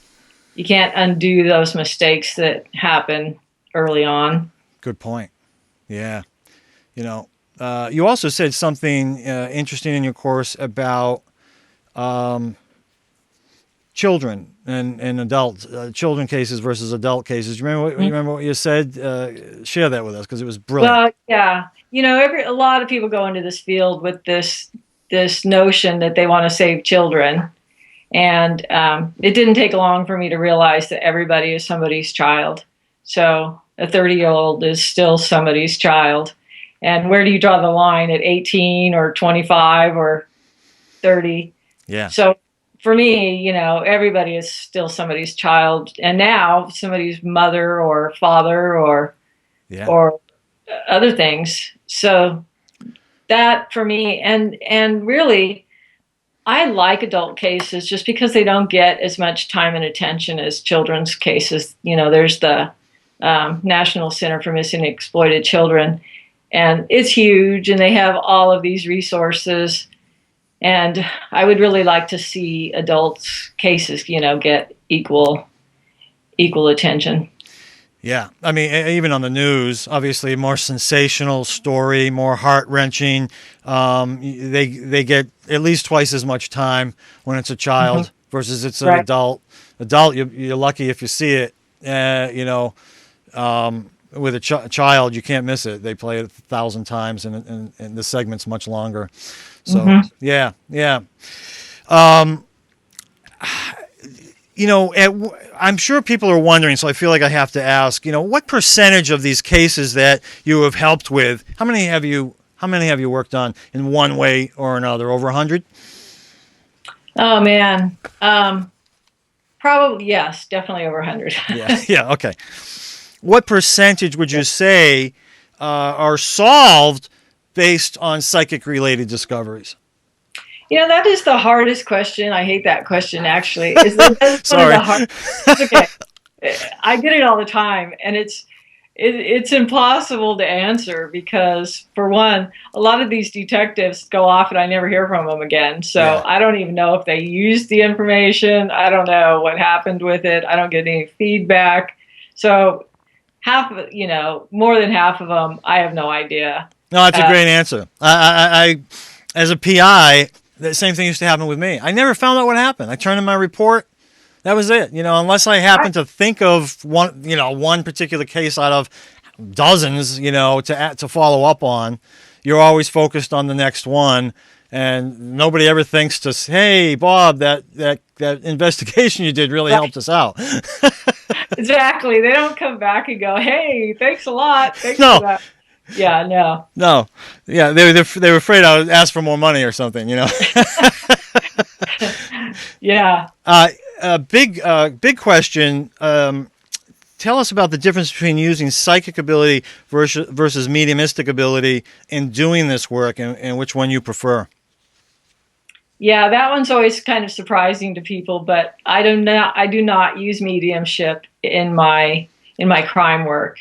you can't undo those mistakes that happen early on. Good point. Yeah. You also said something interesting in your course about children and adults, children cases versus adult cases. Do you remember what you said? Share that with us, because it was brilliant. Well, yeah. A lot of people go into this field with this notion that they want to save children. And it didn't take long for me to realize that everybody is somebody's child. So a 30-year-old is still somebody's child. And where do you draw the line at 18 or 25 or 30? Yeah. So for me, everybody is still somebody's child, and now somebody's mother or father or other things. So that for me, and really, I like adult cases just because they don't get as much time and attention as children's cases. There's the National Center for Missing and Exploited Children, and it's huge, and they have all of these resources. And I would really like to see adults' cases, get equal attention. Yeah, I mean, even on the news, obviously, more sensational story, more heart wrenching. They get at least twice as much time when it's a child versus it's an Right. adult. Adult, you're lucky if you see it. With a child, you can't miss it. They play it 1,000 times, and the segment's much longer. So yeah. I'm sure people are wondering, so I feel like I have to ask, what percentage of these cases that you have helped with, how many have you worked on in one way or another? Over 100? Oh man. Probably, yes, definitely over 100. Yeah, okay. What percentage would you say are solved based on psychic-related discoveries? That is the hardest question. I hate that question, actually. That's Sorry. one of the hard. Okay. I get it all the time, and it's impossible to answer because, for one, a lot of these detectives go off and I never hear from them again. So Yeah. I don't even know if they used the information. I don't know what happened with it. I don't get any feedback. So more than half of them, I have no idea. No, that's a great answer. I as a PI, the same thing used to happen with me. I never found out what happened. I turned in my report. That was it. Unless I happen to think of one particular case out of dozens, to follow up on, you're always focused on the next one. And nobody ever thinks to say, hey, Bob, that investigation you did really helped us out. Exactly. They don't come back and go, hey, thanks a lot. Thanks No. for that. Yeah, no. No. Yeah, they were afraid I would ask for more money or something, Yeah. Big question. Tell us about the difference between using psychic ability versus mediumistic ability in doing this work, and which one you prefer. Yeah, that one's always kind of surprising to people, but I do not use mediumship in my crime work.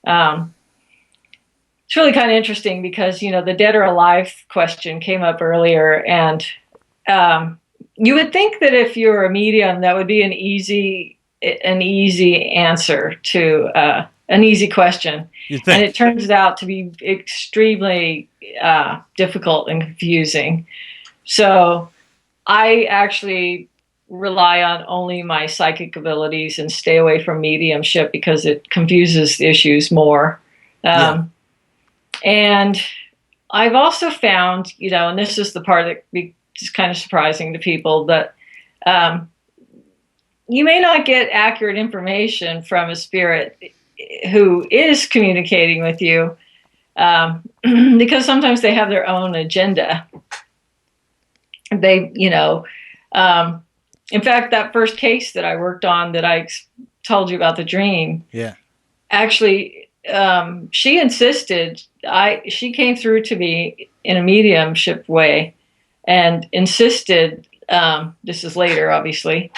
It's really kind of interesting because the dead or alive question came up earlier, and you would think that if you're a medium, that would be an easy answer to an easy question, and it turns out to be extremely difficult and confusing. So I actually rely on only my psychic abilities and stay away from mediumship because it confuses the issues more. And I've also found, and this is the part that is kind of surprising to people, that you may not get accurate information from a spirit who is communicating with you because sometimes they have their own agenda. They, in fact, that first case that I worked on that I told you about the dream, actually, she insisted, she came through to me in a mediumship way and insisted, this is later, obviously,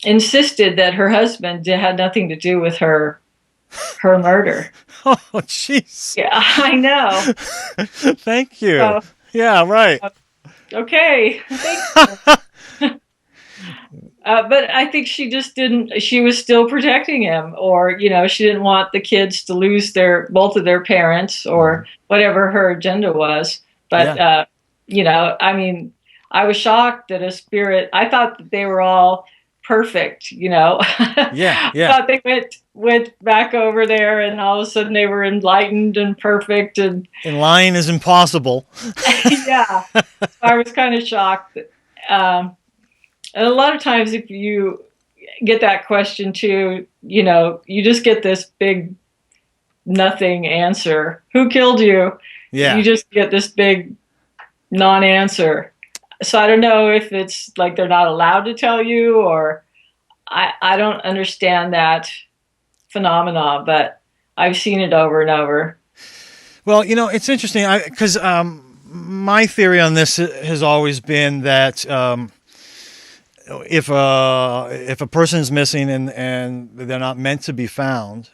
insisted that her husband had nothing to do with her murder. Oh, jeez. Yeah, I know. Thank you. Yeah, right. Okay. Thanks. But I think she just didn't, she was still protecting him, or, she didn't want the kids to lose both of their parents, or whatever her agenda was. But, I mean, I was shocked that a spirit, I thought that they were all perfect, I thought they went back over there and all of a sudden they were enlightened and perfect, and lying is impossible. Yeah. I was kind of shocked. And a lot of times if you get that question too, you just get this big nothing answer. Who killed you? Yeah. You just get this big non-answer. So I don't know if it's like they're not allowed to tell you, or I don't understand that phenomena, but I've seen it over and over. Well, it's interesting because my theory on this has always been that if a person is missing and they're not meant to be found,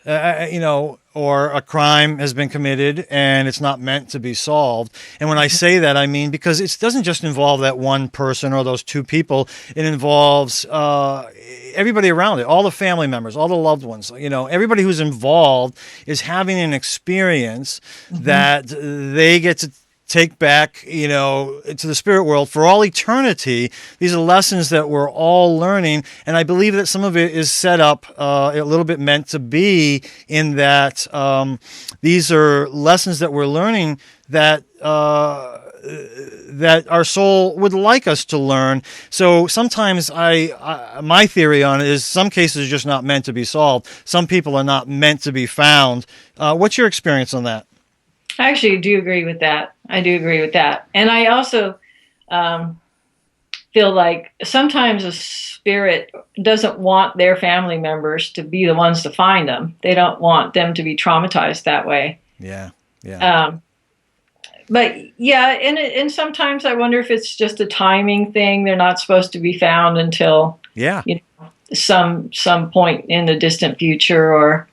or a crime has been committed and it's not meant to be solved. And when I say that, I mean because it doesn't just involve that one person or those two people. It involves everybody around it, all the family members, all the loved ones, everybody who's involved is having an experience that they get to take back, to the spirit world for all eternity. These are lessons that we're all learning, and I believe that some of it is set up a little bit meant to be, in that these are lessons that we're learning that that our soul would like us to learn. So sometimes my theory on it is some cases are just not meant to be solved. Some people are not meant to be found. What's your experience on that? I actually do agree with that. I do agree with that. And I also feel like sometimes a spirit doesn't want their family members to be the ones to find them. They don't want them to be traumatized that way. Yeah. But yeah, and sometimes I wonder if it's just a timing thing. They're not supposed to be found until some point in the distant future,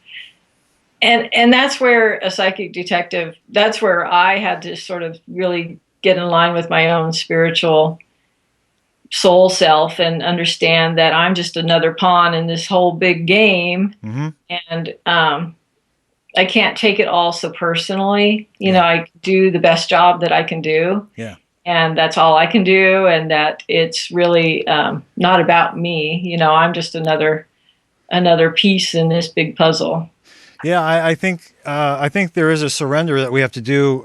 and that's where a psychic detective. That's where I had to sort of really get in line with my own spiritual soul self and understand that I'm just another pawn in this whole big game, and I can't take it all so personally. I do the best job that I can do. Yeah. And that's all I can do. And that it's really not about me. I'm just another piece in this big puzzle. Yeah, I think there is a surrender that we have to do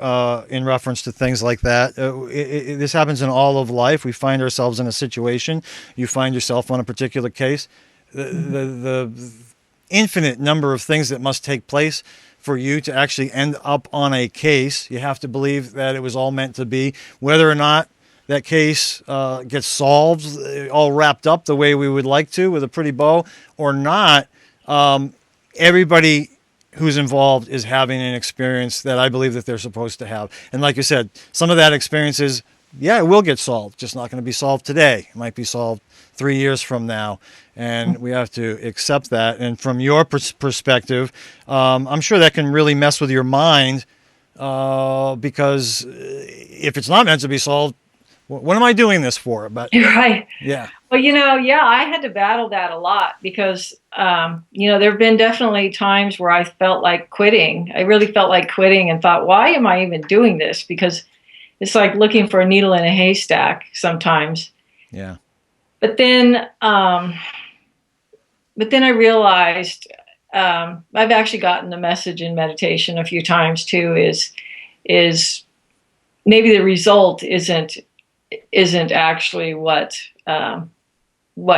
in reference to things like that. This happens in all of life. We find ourselves in a situation. You find yourself on a particular case. The infinite number of things that must take place for you to actually end up on a case. You have to believe that it was all meant to be. Whether or not that case gets solved, all wrapped up the way we would like to with a pretty bow or not, everybody who's involved is having an experience that I believe that they're supposed to have. And like you said, some of that experience is, it will get solved, just not going to be solved today. It might be solved 3 years from now. And we have to accept that. And from your perspective, I'm sure that can really mess with your mind because if it's not meant to be solved, what am I doing this for? But right. Yeah. Well, I had to battle that a lot because, there have been definitely times where I felt like quitting. I really felt like quitting and thought, why am I even doing this? Because it's like looking for a needle in a haystack sometimes. Yeah. But then I realized I've actually gotten the message in meditation a few times too. Is maybe the result isn't actually what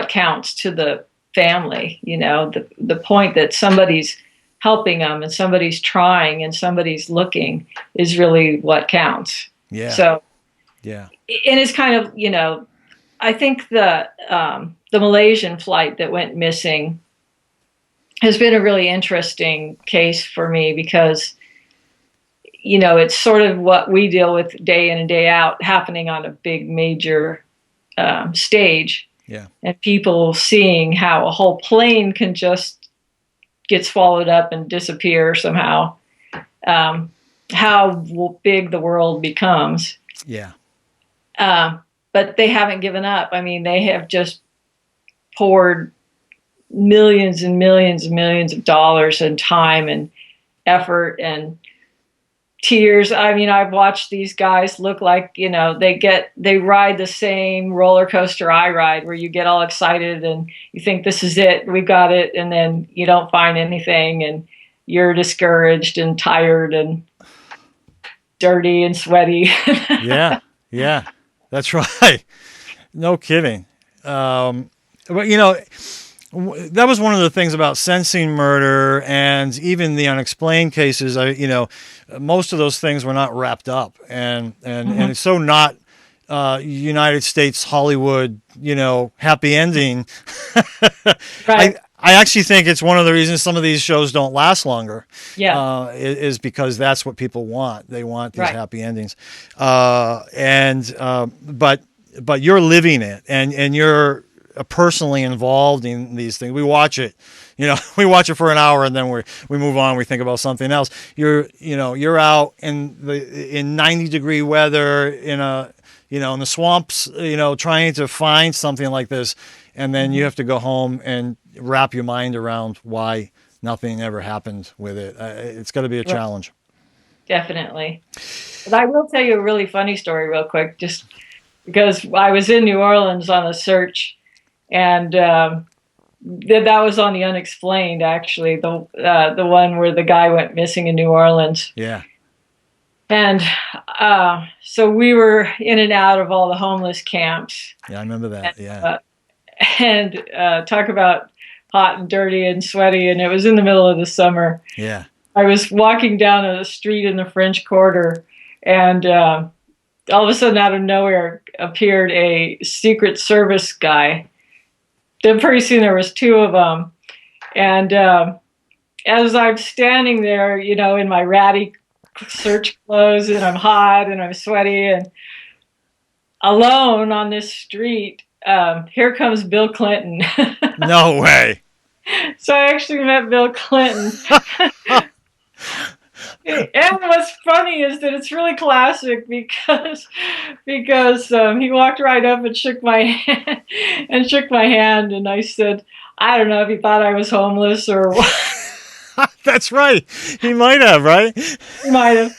counts to the family. The point that somebody's helping them and somebody's trying and somebody's looking is really what counts. Yeah. So yeah, and it's kind of I think the Malaysian flight that went missing has been a really interesting case for me because, it's sort of what we deal with day in and day out happening on a big major stage. Yeah. And people seeing how a whole plane can just get swallowed up and disappear somehow. How big the world becomes. Yeah. But they haven't given up. I mean, they have just poured millions and millions and millions of dollars and time and effort and tears. I mean, I've watched these guys look like, they ride the same roller coaster I ride where you get all excited and you think this is it, we got it. And then you don't find anything and you're discouraged and tired and dirty and sweaty. Yeah. That's right. No kidding. But that was one of the things about sensing murder and even the unexplained cases. Most of those things were not wrapped up, and it's so not United States Hollywood, happy ending. Right. I actually think it's one of the reasons some of these shows don't last longer. Yeah. Is because that's what people want. They want these happy endings. But you're living it and you're personally involved in these things. We watch it, we watch it for an hour and then we move on. We think about something else. You're out in 90-degree weather in a in the swamps, trying to find something like this. And then you have to go home and wrap your mind around why nothing ever happened with it. It's got to be a challenge. Definitely. But I will tell you a really funny story real quick, just because I was in New Orleans on a search, and that was on the Unexplained, actually, the one where the guy went missing in New Orleans. Yeah. And so we were in and out of all the homeless camps. Yeah, I remember that. Yeah. And talk about hot and dirty and sweaty, and it was in the middle of the summer. Yeah. I was walking down a street in the French Quarter, and all of a sudden, out of nowhere, appeared a Secret Service guy. Then pretty soon there was two of them, and as I'm standing there, in my ratty search clothes, and I'm hot and I'm sweaty and alone on this street, here comes Bill Clinton. No way. So I actually met Bill Clinton. And what's funny is that it's really classic because he walked right up and shook my hand, and I said, I don't know if he thought I was homeless or what. That's right. He might have, right? He might have.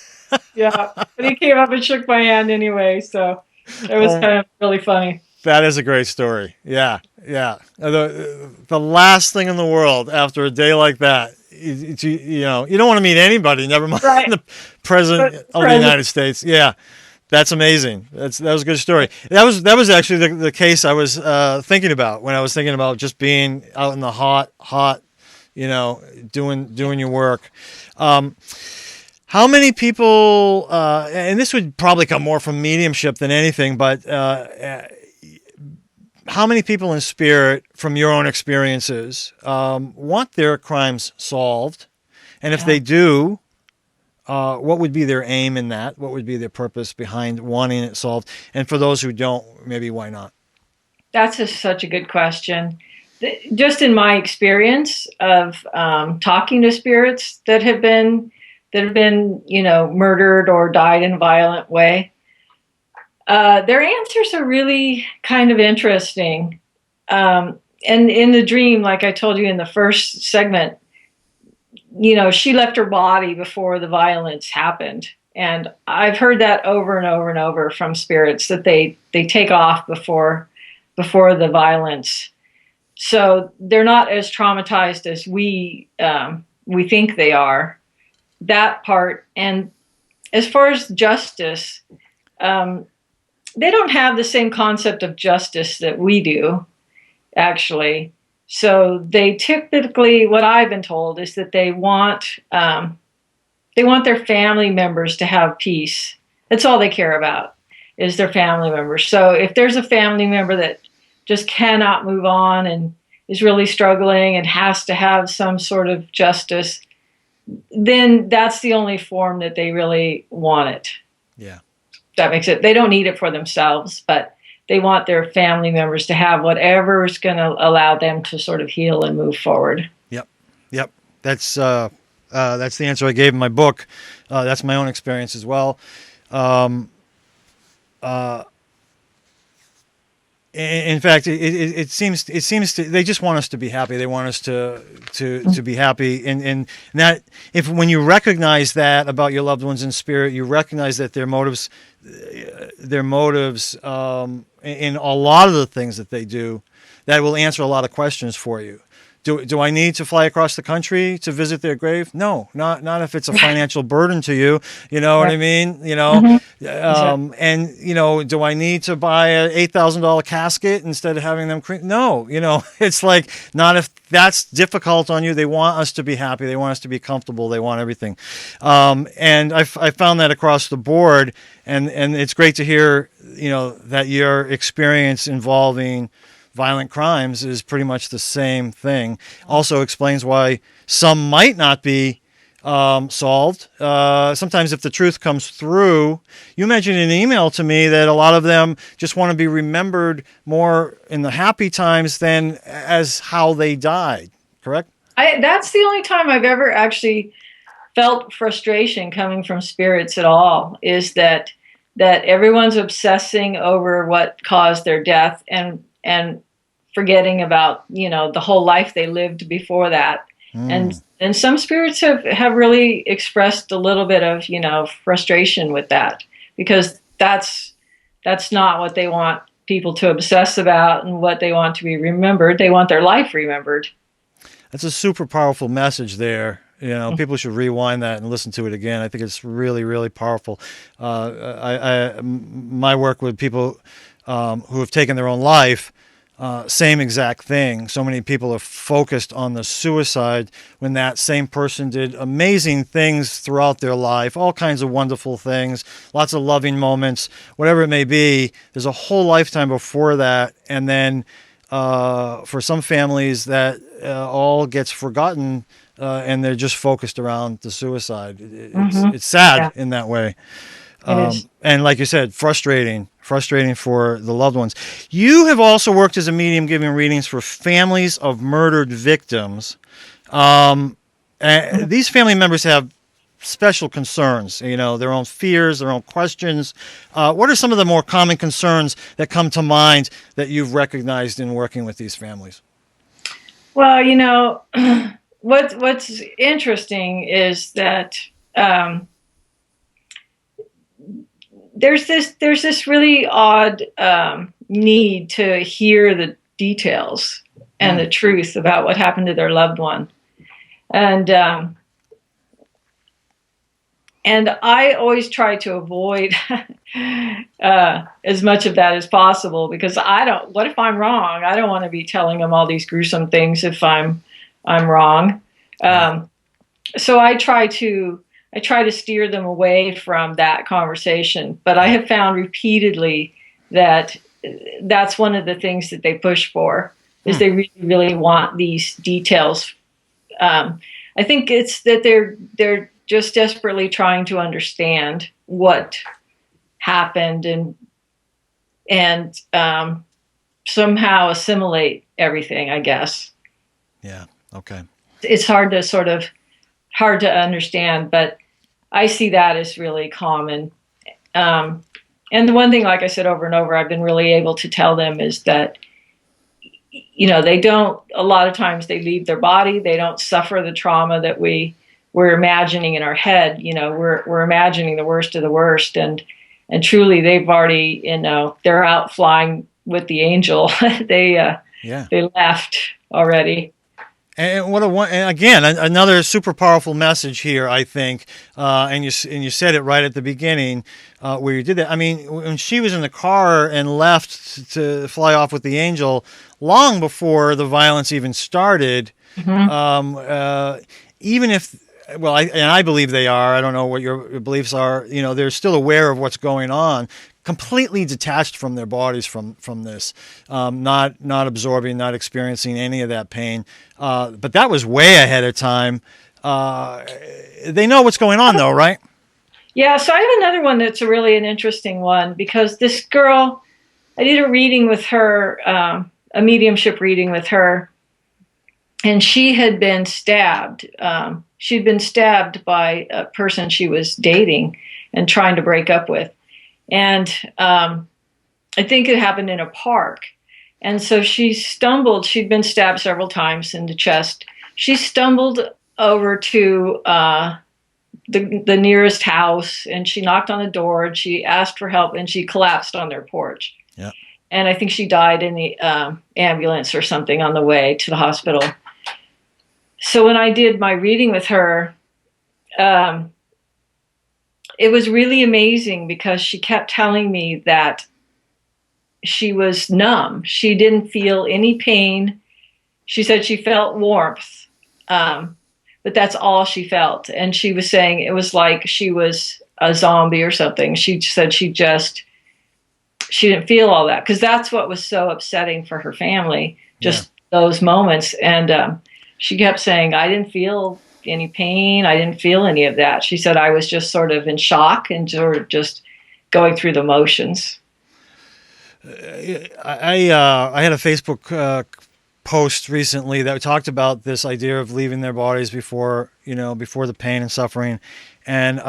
Yeah. But he came up and shook my hand anyway, so it was kind of really funny. That is a great story. Yeah, yeah. The last thing in the world after a day like that, you don't want to meet anybody, never mind the president of the United States. Yeah, that's amazing. That was a good story. That was actually the case I was thinking about when I was thinking about just being out in the hot, doing your work. How many people, and this would probably come more from mediumship than anything, but how many people in spirit, from your own experiences, want their crimes solved? And if they do, what would be their aim in that? What would be their purpose behind wanting it solved? And for those who don't, maybe why not? That's such a good question. Just in my experience of talking to spirits that have been murdered or died in a violent way, their answers are really kind of interesting. And in the dream, like I told you in the first segment, she left her body before the violence happened. And I've heard that over and over and over from spirits, that they take off before the violence. So they're not as traumatized as we think they are. That part. And as far as justice, they don't have the same concept of justice that we do, actually. So they typically, what I've been told, is that they want their family members to have peace. That's all they care about, is their family members. So if there's a family member that just cannot move on and is really struggling and has to have some sort of justice, then that's the only form that they really want it. Yeah. That makes it. They don't need it for themselves, but they want their family members to have whatever is going to allow them to sort of heal and move forward. Yep. That's the answer I gave in my book. That's my own experience as well. In fact, it seems to, they just want us to be happy. They want us to be happy, and that, if when you recognize that about your loved ones in spirit, you recognize that their motives in a lot of the things that they do, that will answer a lot of questions for you. Do I need to fly across the country to visit their grave? No, not if it's a financial burden to you. You know what I mean? And do I need to buy a $8,000 casket instead of having them? No, it's like, not if that's difficult on you. They want us to be happy. They want us to be comfortable. They want everything. And I found that across the board. And it's great to hear, that your experience involving violent crimes is pretty much the same thing. Also explains why some might not be solved. Sometimes if the truth comes through, you mentioned in an email to me that a lot of them just want to be remembered more in the happy times than as how they died, correct? That's the only time I've ever actually felt frustration coming from spirits at all, is that that everyone's obsessing over what caused their death and forgetting about, the whole life they lived before that. And some spirits have really expressed a little bit of, frustration with that, because that's not what they want people to obsess about and what they want to be remembered. They want their life remembered. That's a super powerful message there. People should rewind that and listen to it again. I think it's really, really powerful. My work with people who have taken their own life, same exact thing. So many people are focused on the suicide when that same person did amazing things throughout their life, all kinds of wonderful things, lots of loving moments, whatever it may be. There's a whole lifetime before that. And then for some families, that all gets forgotten, and they're just focused around the suicide. It's sad in that way. And like you said, frustrating for the loved ones. You have also worked as a medium giving readings for families of murdered victims. And these family members have special concerns, their own fears, their own questions. What are some of the more common concerns that come to mind that you've recognized in working with these families? Well, what's interesting is that there's this really odd need to hear the details and the truth about what happened to their loved one, and I always try to avoid as much of that as possible, because what if I'm wrong? I don't want to be telling them all these gruesome things if I'm wrong. So I try to steer them away from that conversation. But I have found repeatedly that that's one of the things that they push for, is they really, really want these details. I think it's that they're just desperately trying to understand what happened and somehow assimilate everything, I guess. Yeah. Okay. It's hard to understand, but I see that as really common. And the one thing, like I said over and over, I've been really able to tell them is that, they don't, a lot of times they leave their body. They don't suffer the trauma that we're imagining in our head. We're imagining the worst of the worst. And truly they've already, they're out flying with the angel. They left already. And and again, another super powerful message here, I think. And you said it right at the beginning, where you did that. I mean, when she was in the car and left to fly off with the angel, long before the violence even started, even if, I believe they are. I don't know what your beliefs are. They're still aware of what's going on, completely detached from their bodies from this, not absorbing, not experiencing any of that pain. But that was way ahead of time. They know what's going on, though, right? Yeah. So I have another one that's really an interesting one, because this girl, I did a reading with her, a mediumship reading with her, and she had been stabbed. She'd been stabbed by a person she was dating and trying to break up with. And I think it happened in a park. And so she stumbled. She'd been stabbed several times in the chest. She stumbled over to the nearest house, and she knocked on the door, and she asked for help, and she collapsed on their porch. Yeah. And I think she died in the ambulance or something on the way to the hospital. So when I did my reading with her, it was really amazing, because she kept telling me that she was numb. She didn't feel any pain. She said she felt warmth, but that's all she felt. And she was saying it was like she was a zombie or something. She said she didn't feel all that, because that's what was so upsetting for her family, just those moments. And she kept saying, I didn't feel any pain. I didn't feel any of that. She said I was just sort of in shock and sort of just going through the motions. I had a Facebook post recently that talked about this idea of leaving their bodies before before the pain and suffering. And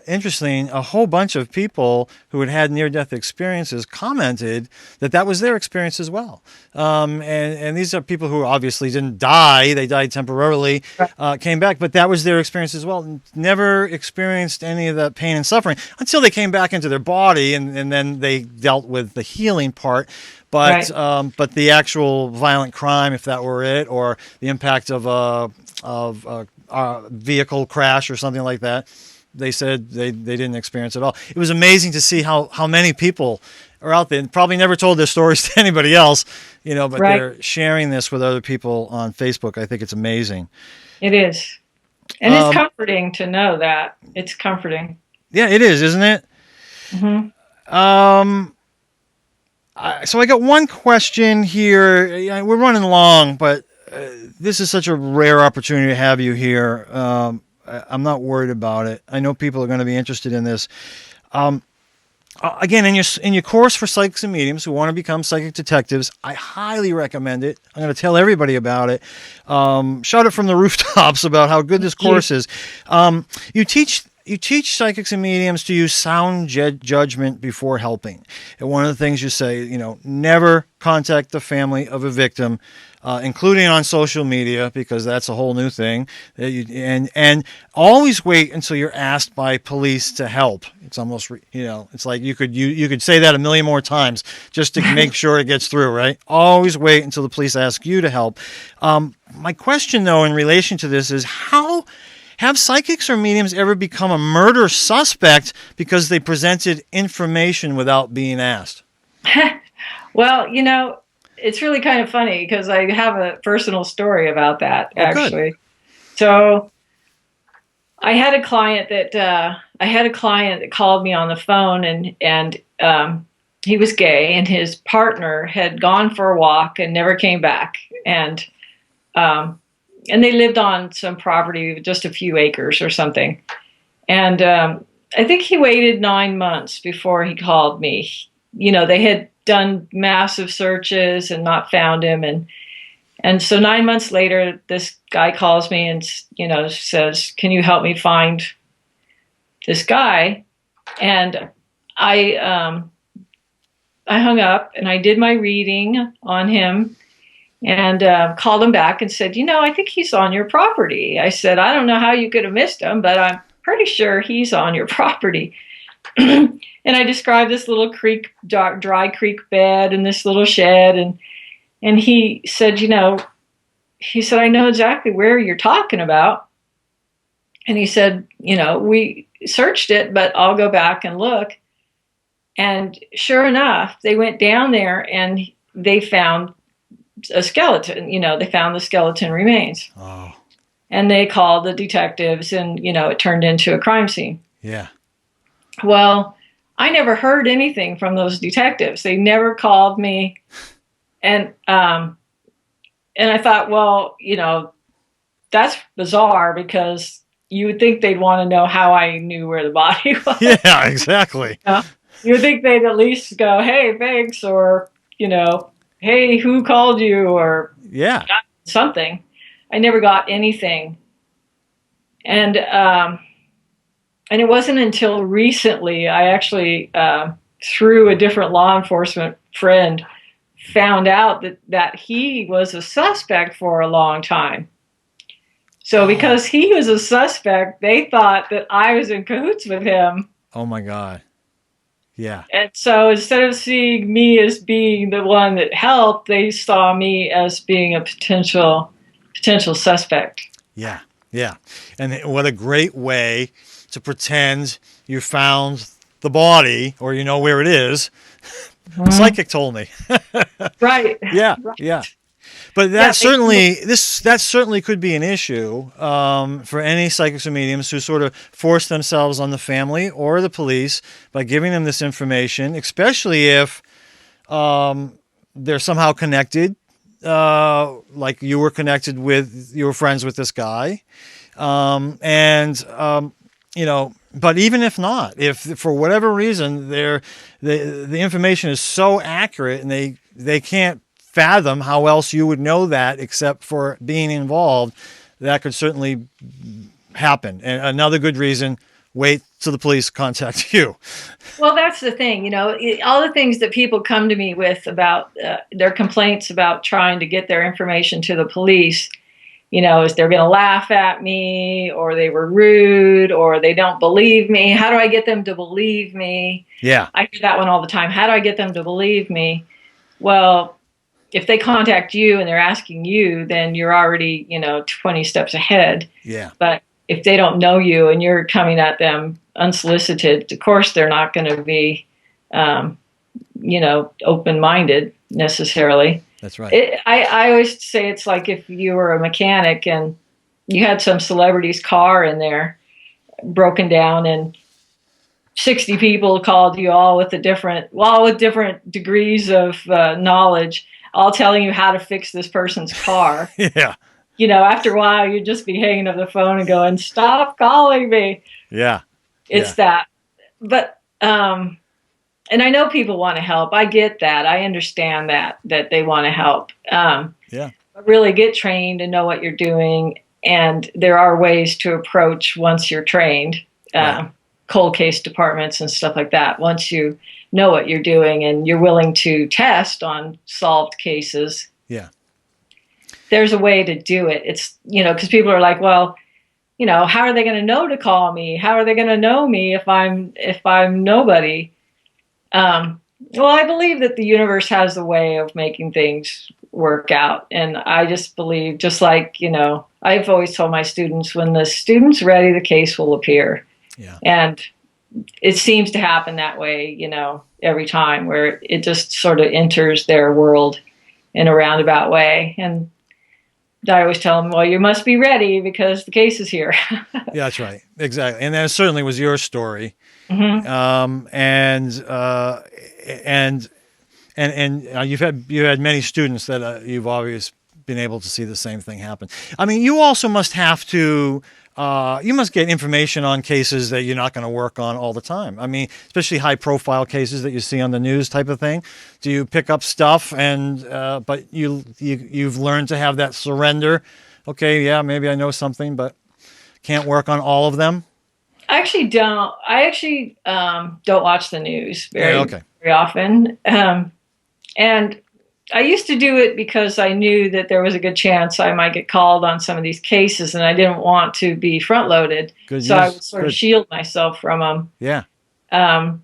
interesting, a whole bunch of people who had near-death experiences commented that was their experience as well. And these are people who obviously didn't die; they died temporarily, came back, but that was their experience as well. Never experienced any of that pain and suffering until they came back into their body, and then they dealt with the healing part. But but the actual violent crime, if that were it, or the impact of a vehicle crash or something like that, they said they didn't experience at all. It was amazing to see how many people are out there and probably never told their stories to anybody else, but they're sharing this with other people on Facebook. I think it's amazing. It is. And it's comforting to know that. It's comforting. Yeah, it is, isn't it? Mm-hmm. So I got one question here. We're running long, but this is such a rare opportunity to have you here. I'm not worried about it. I know people are going to be interested in this. Again, in your course for psychics and mediums who want to become psychic detectives, I highly recommend it. I'm going to tell everybody about it. Shout it from the rooftops about how good this course is. You teach psychics and mediums to use sound judgment before helping. And one of the things you say, never contact the family of a victim, including on social media, because that's a whole new thing. And always wait until you're asked by police to help. It's almost, it's like you could say that a million more times just to make sure it gets through, right? Always wait until the police ask you to help. My question, though, in relation to this is how have psychics or mediums ever become a murder suspect because they presented information without being asked? Well, it's really kind of funny because I have a personal story about that, actually. Good. So I had a client that called me on the phone, and he was gay, and his partner had gone for a walk and never came back, and they lived on some property, just a few acres or something. And I think he waited 9 months before he called me. They had done massive searches and not found him. And so 9 months later, this guy calls me and, says, "Can you help me find this guy?" And I hung up and I did my reading on him. And called him back and said, I think he's on your property. I said, I don't know how you could have missed him, but I'm pretty sure he's on your property. And I described this little creek, dry creek bed and this little shed. And he said, I know exactly where you're talking about. And he said, we searched it, but I'll go back and look. And sure enough, they went down there and they found a skeleton. They found the skeleton remains. Oh. And they called the detectives, and it turned into a crime scene. Yeah. Well, I never heard anything from those detectives. They never called me, and I thought, well, that's bizarre because you would think they'd want to know how I knew where the body was. Yeah, exactly. You would think they'd at least go, "Hey, thanks," or "Hey, who called you?" or something. I never got anything. And it wasn't until recently I actually, through a different law enforcement friend, found out that he was a suspect for a long time. So because he was a suspect, they thought that I was in cahoots with him. Oh, my God. Yeah. And so instead of seeing me as being the one that helped, they saw me as being a potential suspect. Yeah. Yeah. And what a great way to pretend you found the body or you know where it is. Mm-hmm. Psychic told me. Right. Yeah. Right. Yeah. But that certainly could be an issue for any psychics or mediums who sort of force themselves on the family or the police by giving them this information, especially if they're somehow connected, like you were connected with, you were friends with this guy, but even if not, if for whatever reason the information is so accurate and they can't fathom how else you would know that except for being involved, that could certainly happen. And another good reason, wait till the police contact you. Well, that's the thing, all the things that people come to me with about their complaints about trying to get their information to the police, is they're going to laugh at me, or they were rude, or they don't believe me. How do I get them to believe me? Yeah. I hear that one all the time. How do I get them to believe me? Well, if they contact you and they're asking you, then you're already, 20 steps ahead. Yeah. But if they don't know you and you're coming at them unsolicited, of course they're not going to be, open-minded necessarily. That's right. I always say it's like if you were a mechanic and you had some celebrity's car in there broken down, and 60 people called you all with different degrees of knowledge, all telling you how to fix this person's car. Yeah. After a while, you'd just be hanging up the phone and going, "Stop calling me." Yeah. It's that. But, and I know people want to help. I get that. I understand that they want to help. Yeah. But really get trained and know what you're doing. And there are ways to approach once you're trained, Right. cold case departments and stuff like that. Once you know what you're doing and you're willing to test on solved cases. Yeah. There's a way to do it. It's, because people are like, well, how are they going to know to call me? How are they going to know me if I'm nobody? Well, I believe that the universe has a way of making things work out. And I just believe, just like, I've always told my students, when the student's ready, the case will appear. Yeah. And it seems to happen that way, every time, where it just sort of enters their world in a roundabout way. And I always tell them, well, you must be ready because the case is here. Yeah, that's right. Exactly. And that certainly was your story. Mm-hmm. And you've had many students that you've always been able to see the same thing happen. I mean, you also must have to, you must get information on cases that you're not going to work on all the time. I mean, especially high profile cases that you see on the news type of thing. Do you pick up stuff but you've learned to have that surrender? Okay, yeah, maybe I know something, but can't work on all of them. I actually don't. Don't watch the news very often. And I used to do it because I knew that there was a good chance I might get called on some of these cases, and I didn't want to be front-loaded. I would sort of shield myself from them. Yeah. And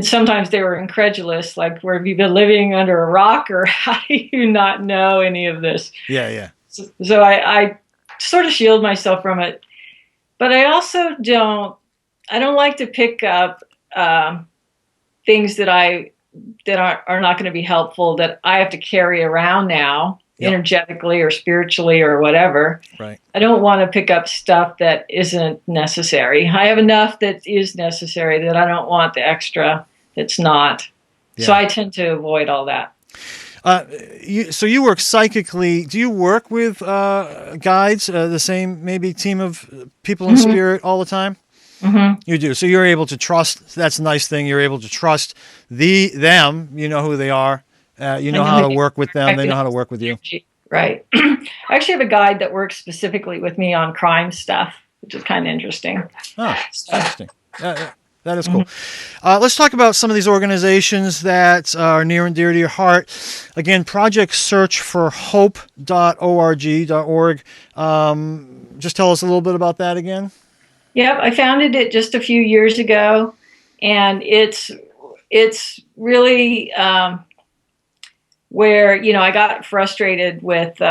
sometimes they were incredulous, like, where have you been living under a rock, or how do you not know any of this? Yeah, yeah. So I sort of shield myself from it. But I also don't like to pick up things that are not going to be helpful, that I have to carry around now, energetically or spiritually or whatever. Right. I don't want to pick up stuff that isn't necessary. I have enough that is necessary that I don't want the extra that's not. Yeah. So I tend to avoid all that. So you work psychically. Do you work with guides, the same maybe team of people in Mm-hmm. spirit all the time? Mm-hmm. You do. So you're able to trust. That's a nice thing. You're able to trust them. You know who they are. You know how to work with them. They know how to work with you. Right. I actually have a guide that works specifically with me on crime stuff, which is kind of interesting. Oh, interesting. That is cool. Let's talk about some of these organizations that are near and dear to your heart. Again, projectsearchforhope.org. Just tell us a little bit about that again. Yep, I founded it just a few years ago, and it's really where, I got frustrated with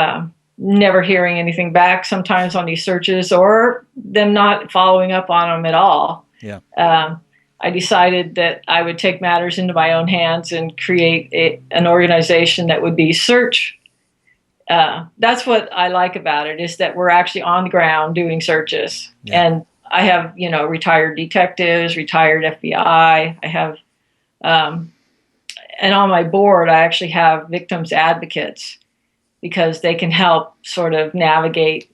never hearing anything back sometimes on these searches, or them not following up on them at all. Yeah. I decided that I would take matters into my own hands and create an organization that would be search. That's what I like about it, is that we're actually on the ground doing searches. Yeah. And I have, retired detectives, retired FBI. I have, and on my board, I actually have victims advocates, because they can help sort of navigate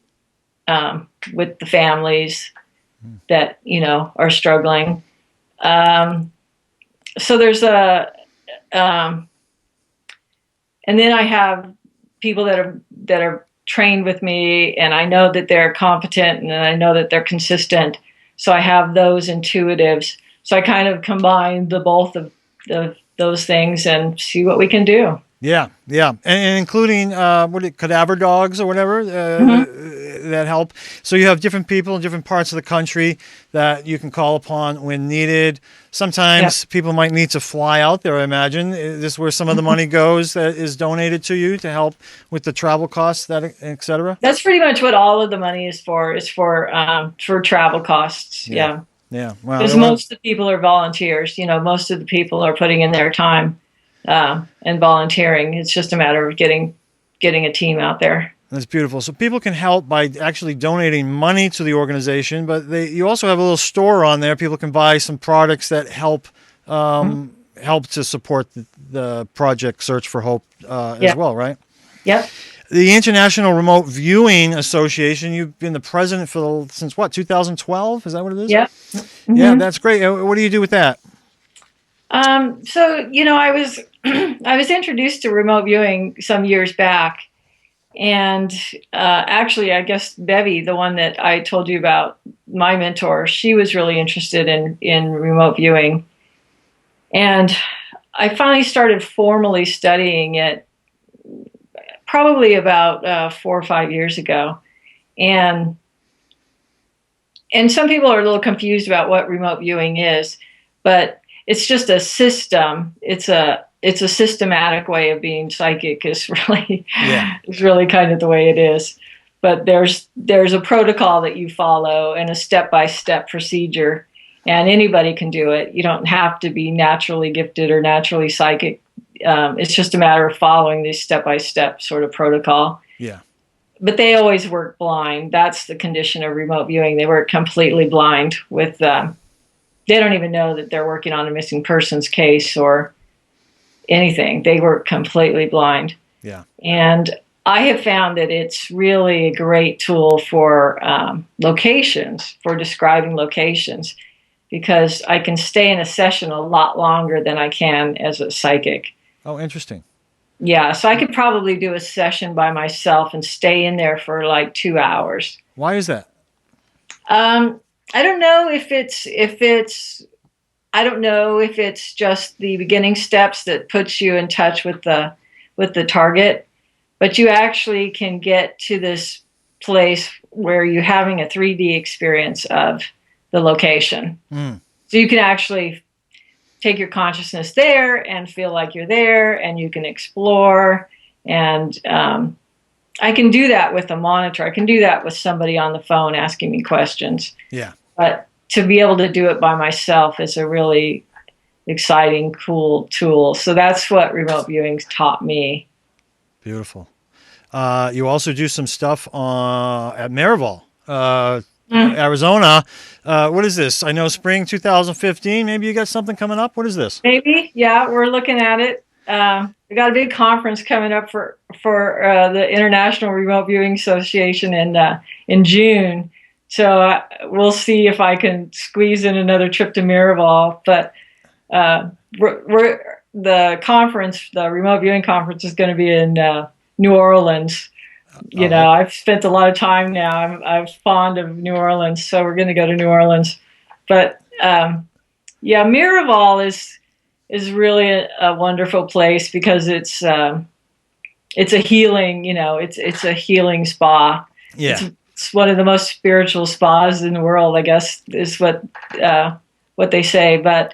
with the families that, are struggling. So there's and then I have people that are trained with me, and I know that they're competent, and I know that they're consistent. So I have those intuitives. So I kind of combine the both of those things and see what we can do. Yeah, yeah, and including cadaver dogs or whatever that help. So you have different people in different parts of the country that you can call upon when needed. Sometimes people might need to fly out there. I imagine is this where some of the money goes that is donated to you to help with the travel costs, that et cetera? That's pretty much what all of the money is for. Is for travel costs. Yeah. Yeah. Wow. Because most of the people are volunteers. Most of the people are putting in their time and volunteering. It's just a matter of getting a team out there. That's beautiful. So people can help by actually donating money to the organization, but you also have a little store on there. People can buy some products that help to support the project Search for Hope as well, right? Yep. The International Remote Viewing Association, you've been the president since what, 2012? Is that what it is? Yep. Mm-hmm. Yeah, that's great. What do you do with that? So, I was I was introduced to remote viewing some years back. And actually, I guess Bevy, the one that I told you about, my mentor, she was really interested in remote viewing. And I finally started formally studying it probably about 4 or 5 years ago. And some people are a little confused about what remote viewing is, but it's just a system. It's a systematic way of being psychic is really kind of the way it is. But there's a protocol that you follow and a step-by-step procedure, and anybody can do it. You don't have to be naturally gifted or naturally psychic. It's just a matter of following this step-by-step sort of protocol. Yeah. But they always work blind. That's the condition of remote viewing. They work completely blind with they don't even know that they're working on a missing persons case or anything. They work completely blind. Yeah. And I have found that it's really a great tool for locations, for describing locations, because I can stay in a session a lot longer than I can as a psychic. Oh, interesting. Yeah, so I could probably do a session by myself and stay in there for like 2 hours. Why is that? I don't know if it's just the beginning steps that puts you in touch with the target, but you actually can get to this place where you're having a 3D experience of the location. So you can actually take your consciousness there and feel like you're there, and you can explore. And I can do that with a monitor. I can do that with somebody on the phone asking me questions. Yeah. But to be able to do it by myself is a really exciting, cool tool. So that's what remote viewing's taught me. Beautiful. You also do some stuff at Miraval, Arizona. What is this? I know spring 2015. Maybe you got something coming up. What is this? Maybe. Yeah, we're looking at it. We got a big conference coming up for the International Remote Viewing Association in June. So we'll see if I can squeeze in another trip to Miraval. But the conference, the remote viewing conference, is going to be in New Orleans. You know, I've spent a lot of time now. I'm fond of New Orleans, so we're going to go to New Orleans. But yeah, Miraval is really a wonderful place because it's a healing. You know, it's a healing spa. Yeah. It's one of the most spiritual spas in the world, I guess, is what they say. But,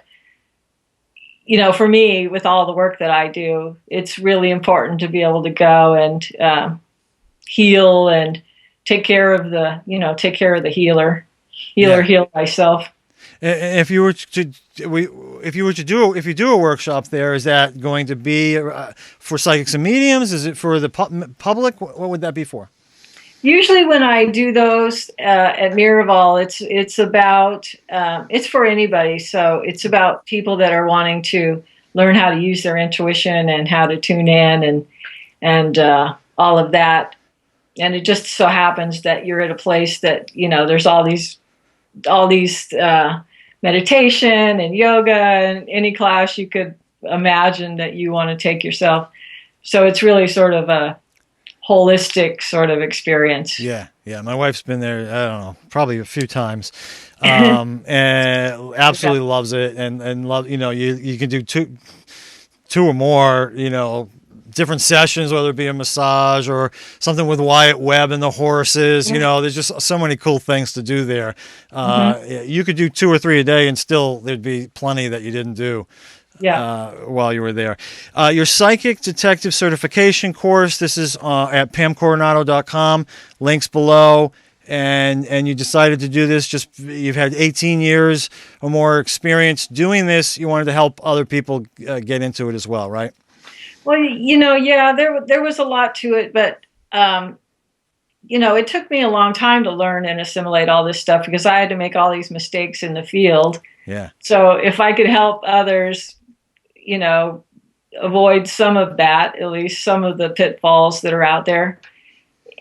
you know, for me, with all the work that I do, it's really important to be able to go and heal and take care of the healer. Heal thyself. If you do a workshop there, is that going to be for psychics and mediums? Is it for the public? What would that be for? Usually when I do those at Miraval, it's about it's for anybody. So it's about people that are wanting to learn how to use their intuition and how to tune in and all of that. And it just so happens that you're at a place that, you know, there's all these meditation and yoga and any class you could imagine that you want to take yourself. So it's really sort of a holistic sort of experience. Yeah. My wife's been there, I don't know, probably a few times. And absolutely loves it, and love, you can do two or more, different sessions, whether it be a massage or something with Wyatt Webb and the horses. There's just so many cool things to do there. You could do 2 or 3 a day and still there'd be plenty that you didn't do while you were there. Your psychic detective certification course, this is at pamcoronado.com, links below. And you decided to do this, you've had 18 years or more experience doing this. You wanted to help other people get into it as well, right? Well, there was a lot to it, but, it took me a long time to learn and assimilate all this stuff because I had to make all these mistakes in the field. Yeah. So if I could help others, avoid some of that, at least some of the pitfalls that are out there.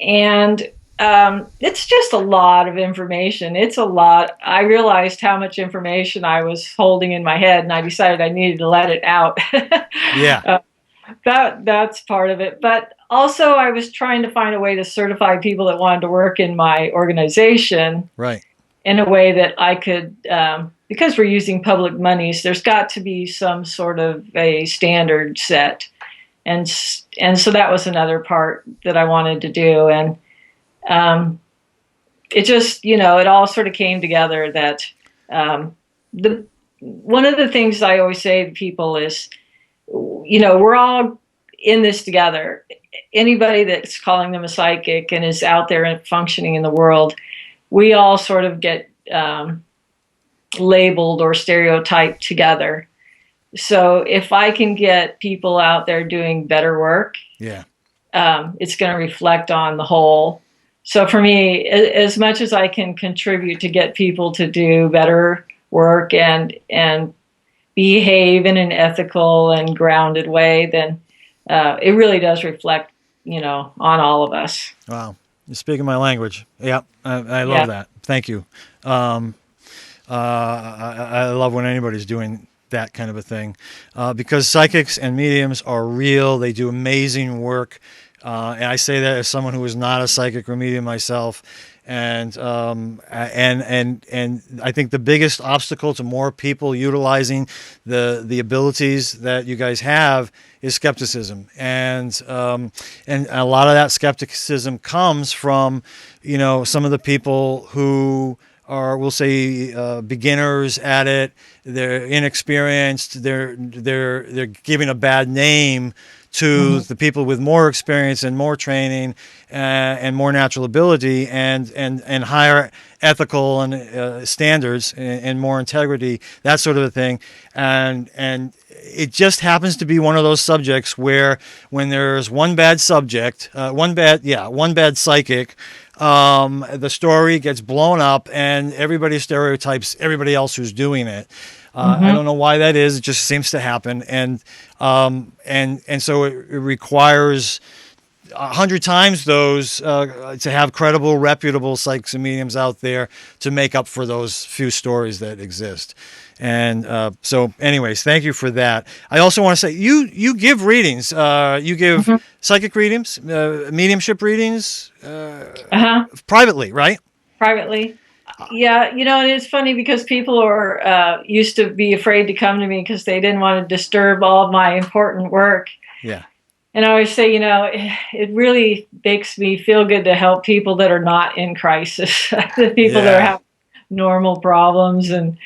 And it's just a lot of information. It's a lot. I realized how much information I was holding in my head, and I decided I needed to let it out. Yeah. That's part of it. But also I was trying to find a way to certify people that wanted to work in my organization. Right. In a way that I could, because we're using public monies, there's got to be some sort of a standard set. And so that was another part that I wanted to do. And it just, it all sort of came together that one of the things I always say to people is, we're all in this together. Anybody that's calling them a psychic and is out there and functioning in the world, we all sort of get labeled or stereotyped together. So if I can get people out there doing better work, it's going to reflect on the whole. So for me, as much as I can contribute to get people to do better work and behave in an ethical and grounded way, then it really does reflect, on all of us. Wow. You're speaking my language. Yeah. I love that. Thank you. I love when anybody's doing that kind of a thing, because psychics and mediums are real. They do amazing work. And I say that as someone who is not a psychic or medium myself. And I think the biggest obstacle to more people utilizing the abilities that you guys have is skepticism, and a lot of that skepticism comes from some of the people who are, we'll say, beginners at it. They're inexperienced. They're giving a bad name to the people with more experience and more training and more natural ability and higher ethical and standards and more integrity, that sort of a thing. And it just happens to be one of those subjects where when there's one bad subject, one bad psychic, the story gets blown up and everybody stereotypes everybody else who's doing it. I don't know why that is. It just seems to happen, and so it requires 100 times those to have credible, reputable psychics and mediums out there to make up for those few stories that exist. And so, anyways, thank you for that. I also want to say you give readings. You give psychic readings, mediumship readings, privately, right? Privately. Yeah, and it's funny because people are used to be afraid to come to me because they didn't want to disturb all of my important work. Yeah. And I always say, it really makes me feel good to help people that are not in crisis, the people that have normal problems and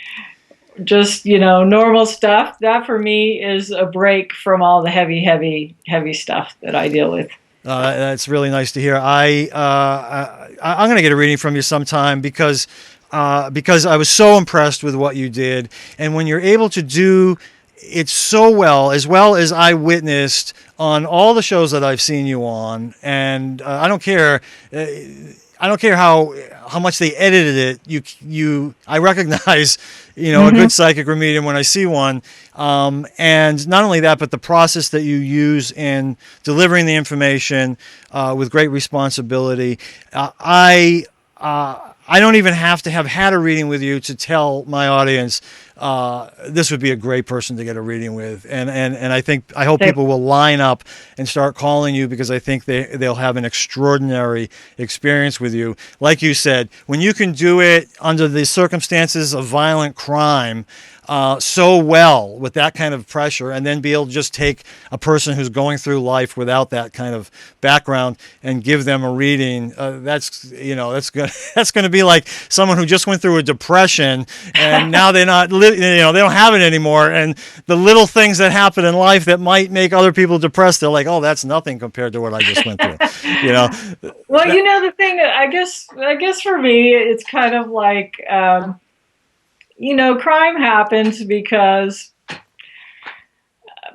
just, normal stuff. That for me is a break from all the heavy stuff that I deal with. That's really nice to hear. I'm going to get a reading from you sometime because I was so impressed with what you did, and when you're able to do it so well as I witnessed on all the shows that I've seen you on, and I don't care how much they edited it. I recognize a good psychic or medium when I see one, and not only that, but the process that you use in delivering the information with great responsibility. I don't even have to have had a reading with you to tell my audience this would be a great person to get a reading with. And I hope people will line up and start calling you, because I think they'll have an extraordinary experience with you. Like you said, when you can do it under the circumstances of violent crime so well, with that kind of pressure, and then be able to just take a person who's going through life without that kind of background and give them a reading, that's going to be like someone who just went through a depression and now they're not they don't have it anymore, and the little things that happen in life that might make other people depressed, they're like, oh, that's nothing compared to what I just went through. Well, the thing, I guess for me, it's kind of like crime happens because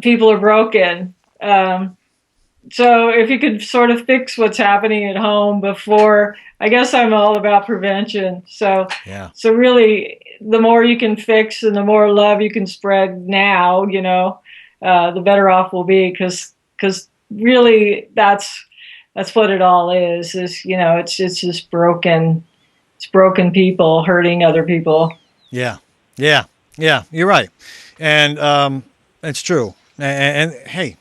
people are broken. So if you could sort of fix what's happening at home before, I guess I'm all about prevention. So really, the more you can fix and the more love you can spread now, the better off we'll be. Because really, that's what it all is. It's just broken. It's broken people hurting other people. Yeah. You're right, and it's true. And hey,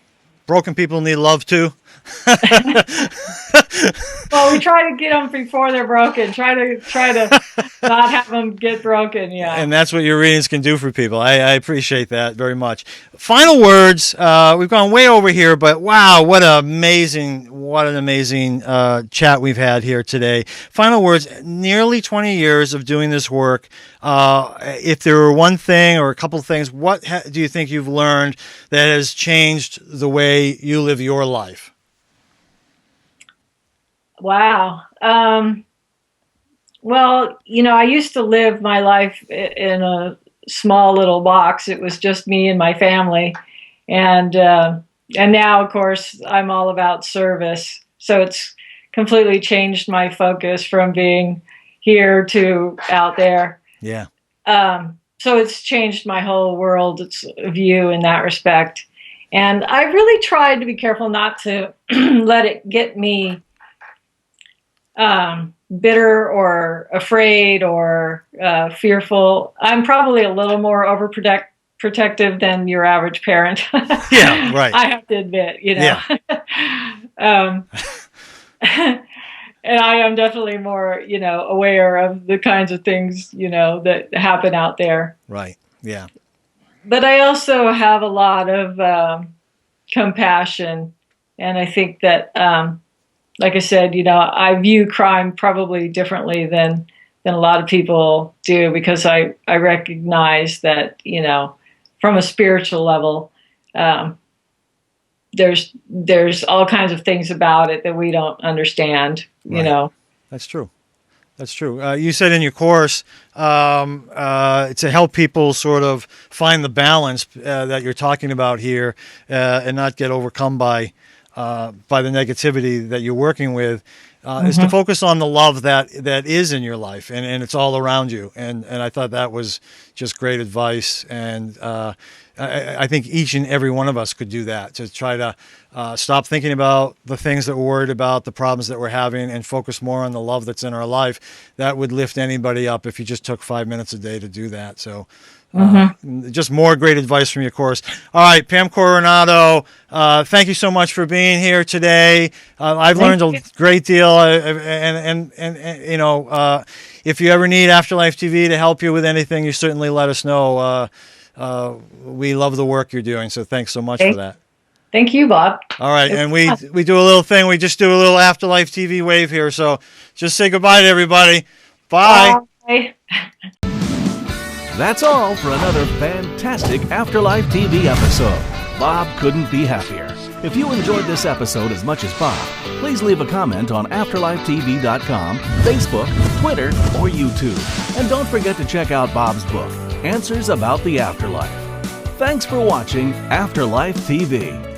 broken people need love too. Well, we try to get them before they're broken. Try to not have them get broken. Yeah. And that's what your readings can do for people. I appreciate that very much. Final words. We've gone way over here, but wow, what an amazing chat we've had here today. Final words. Nearly 20 years of doing this work. If there were one thing or a couple of things, what do you think you've learned that has changed the way you live your life? Wow. Well, I used to live my life in a small little box. It was just me and my family. And now, of course, I'm all about service. So it's completely changed my focus from being here to out there. Yeah. So it's changed my whole world's view in that respect. And I really tried to be careful not to let it get me bitter or afraid or fearful. I'm probably a little more overprotective than your average parent. Yeah, right. I have to admit, Yeah. And I am definitely more, aware of the kinds of things, that happen out there. Right. Yeah. But I also have a lot of compassion, and I think that. Like I said, I view crime probably differently than a lot of people do, because I recognize that, from a spiritual level, there's all kinds of things about it that we don't understand, That's true. That's true. You said in your course to help people sort of find the balance that you're talking about here and not get overcome by the negativity that you're working with, is to focus on the love that is in your life, and it's all around you. And I thought that was just great advice. And I think each and every one of us could do that, to try to stop thinking about the things that we're worried about, the problems that we're having, and focus more on the love that's in our life. That would lift anybody up if you just took 5 minutes a day to do that. So just more great advice from your course. All right, Pam Coronado, thank you so much for being here today. I've learned a great deal, and if you ever need Afterlife TV to help you with anything, you certainly let us know. We love the work you're doing, so thanks so much for that. Thank you, Bob. All right, and we do a little thing. We just do a little Afterlife TV wave here, so just say goodbye to everybody. Bye. Bye. That's all for another fantastic Afterlife TV episode. Bob couldn't be happier. If you enjoyed this episode as much as Bob, please leave a comment on AfterlifeTV.com, Facebook, Twitter, or YouTube. And don't forget to check out Bob's book, Answers About the Afterlife. Thanks for watching Afterlife TV.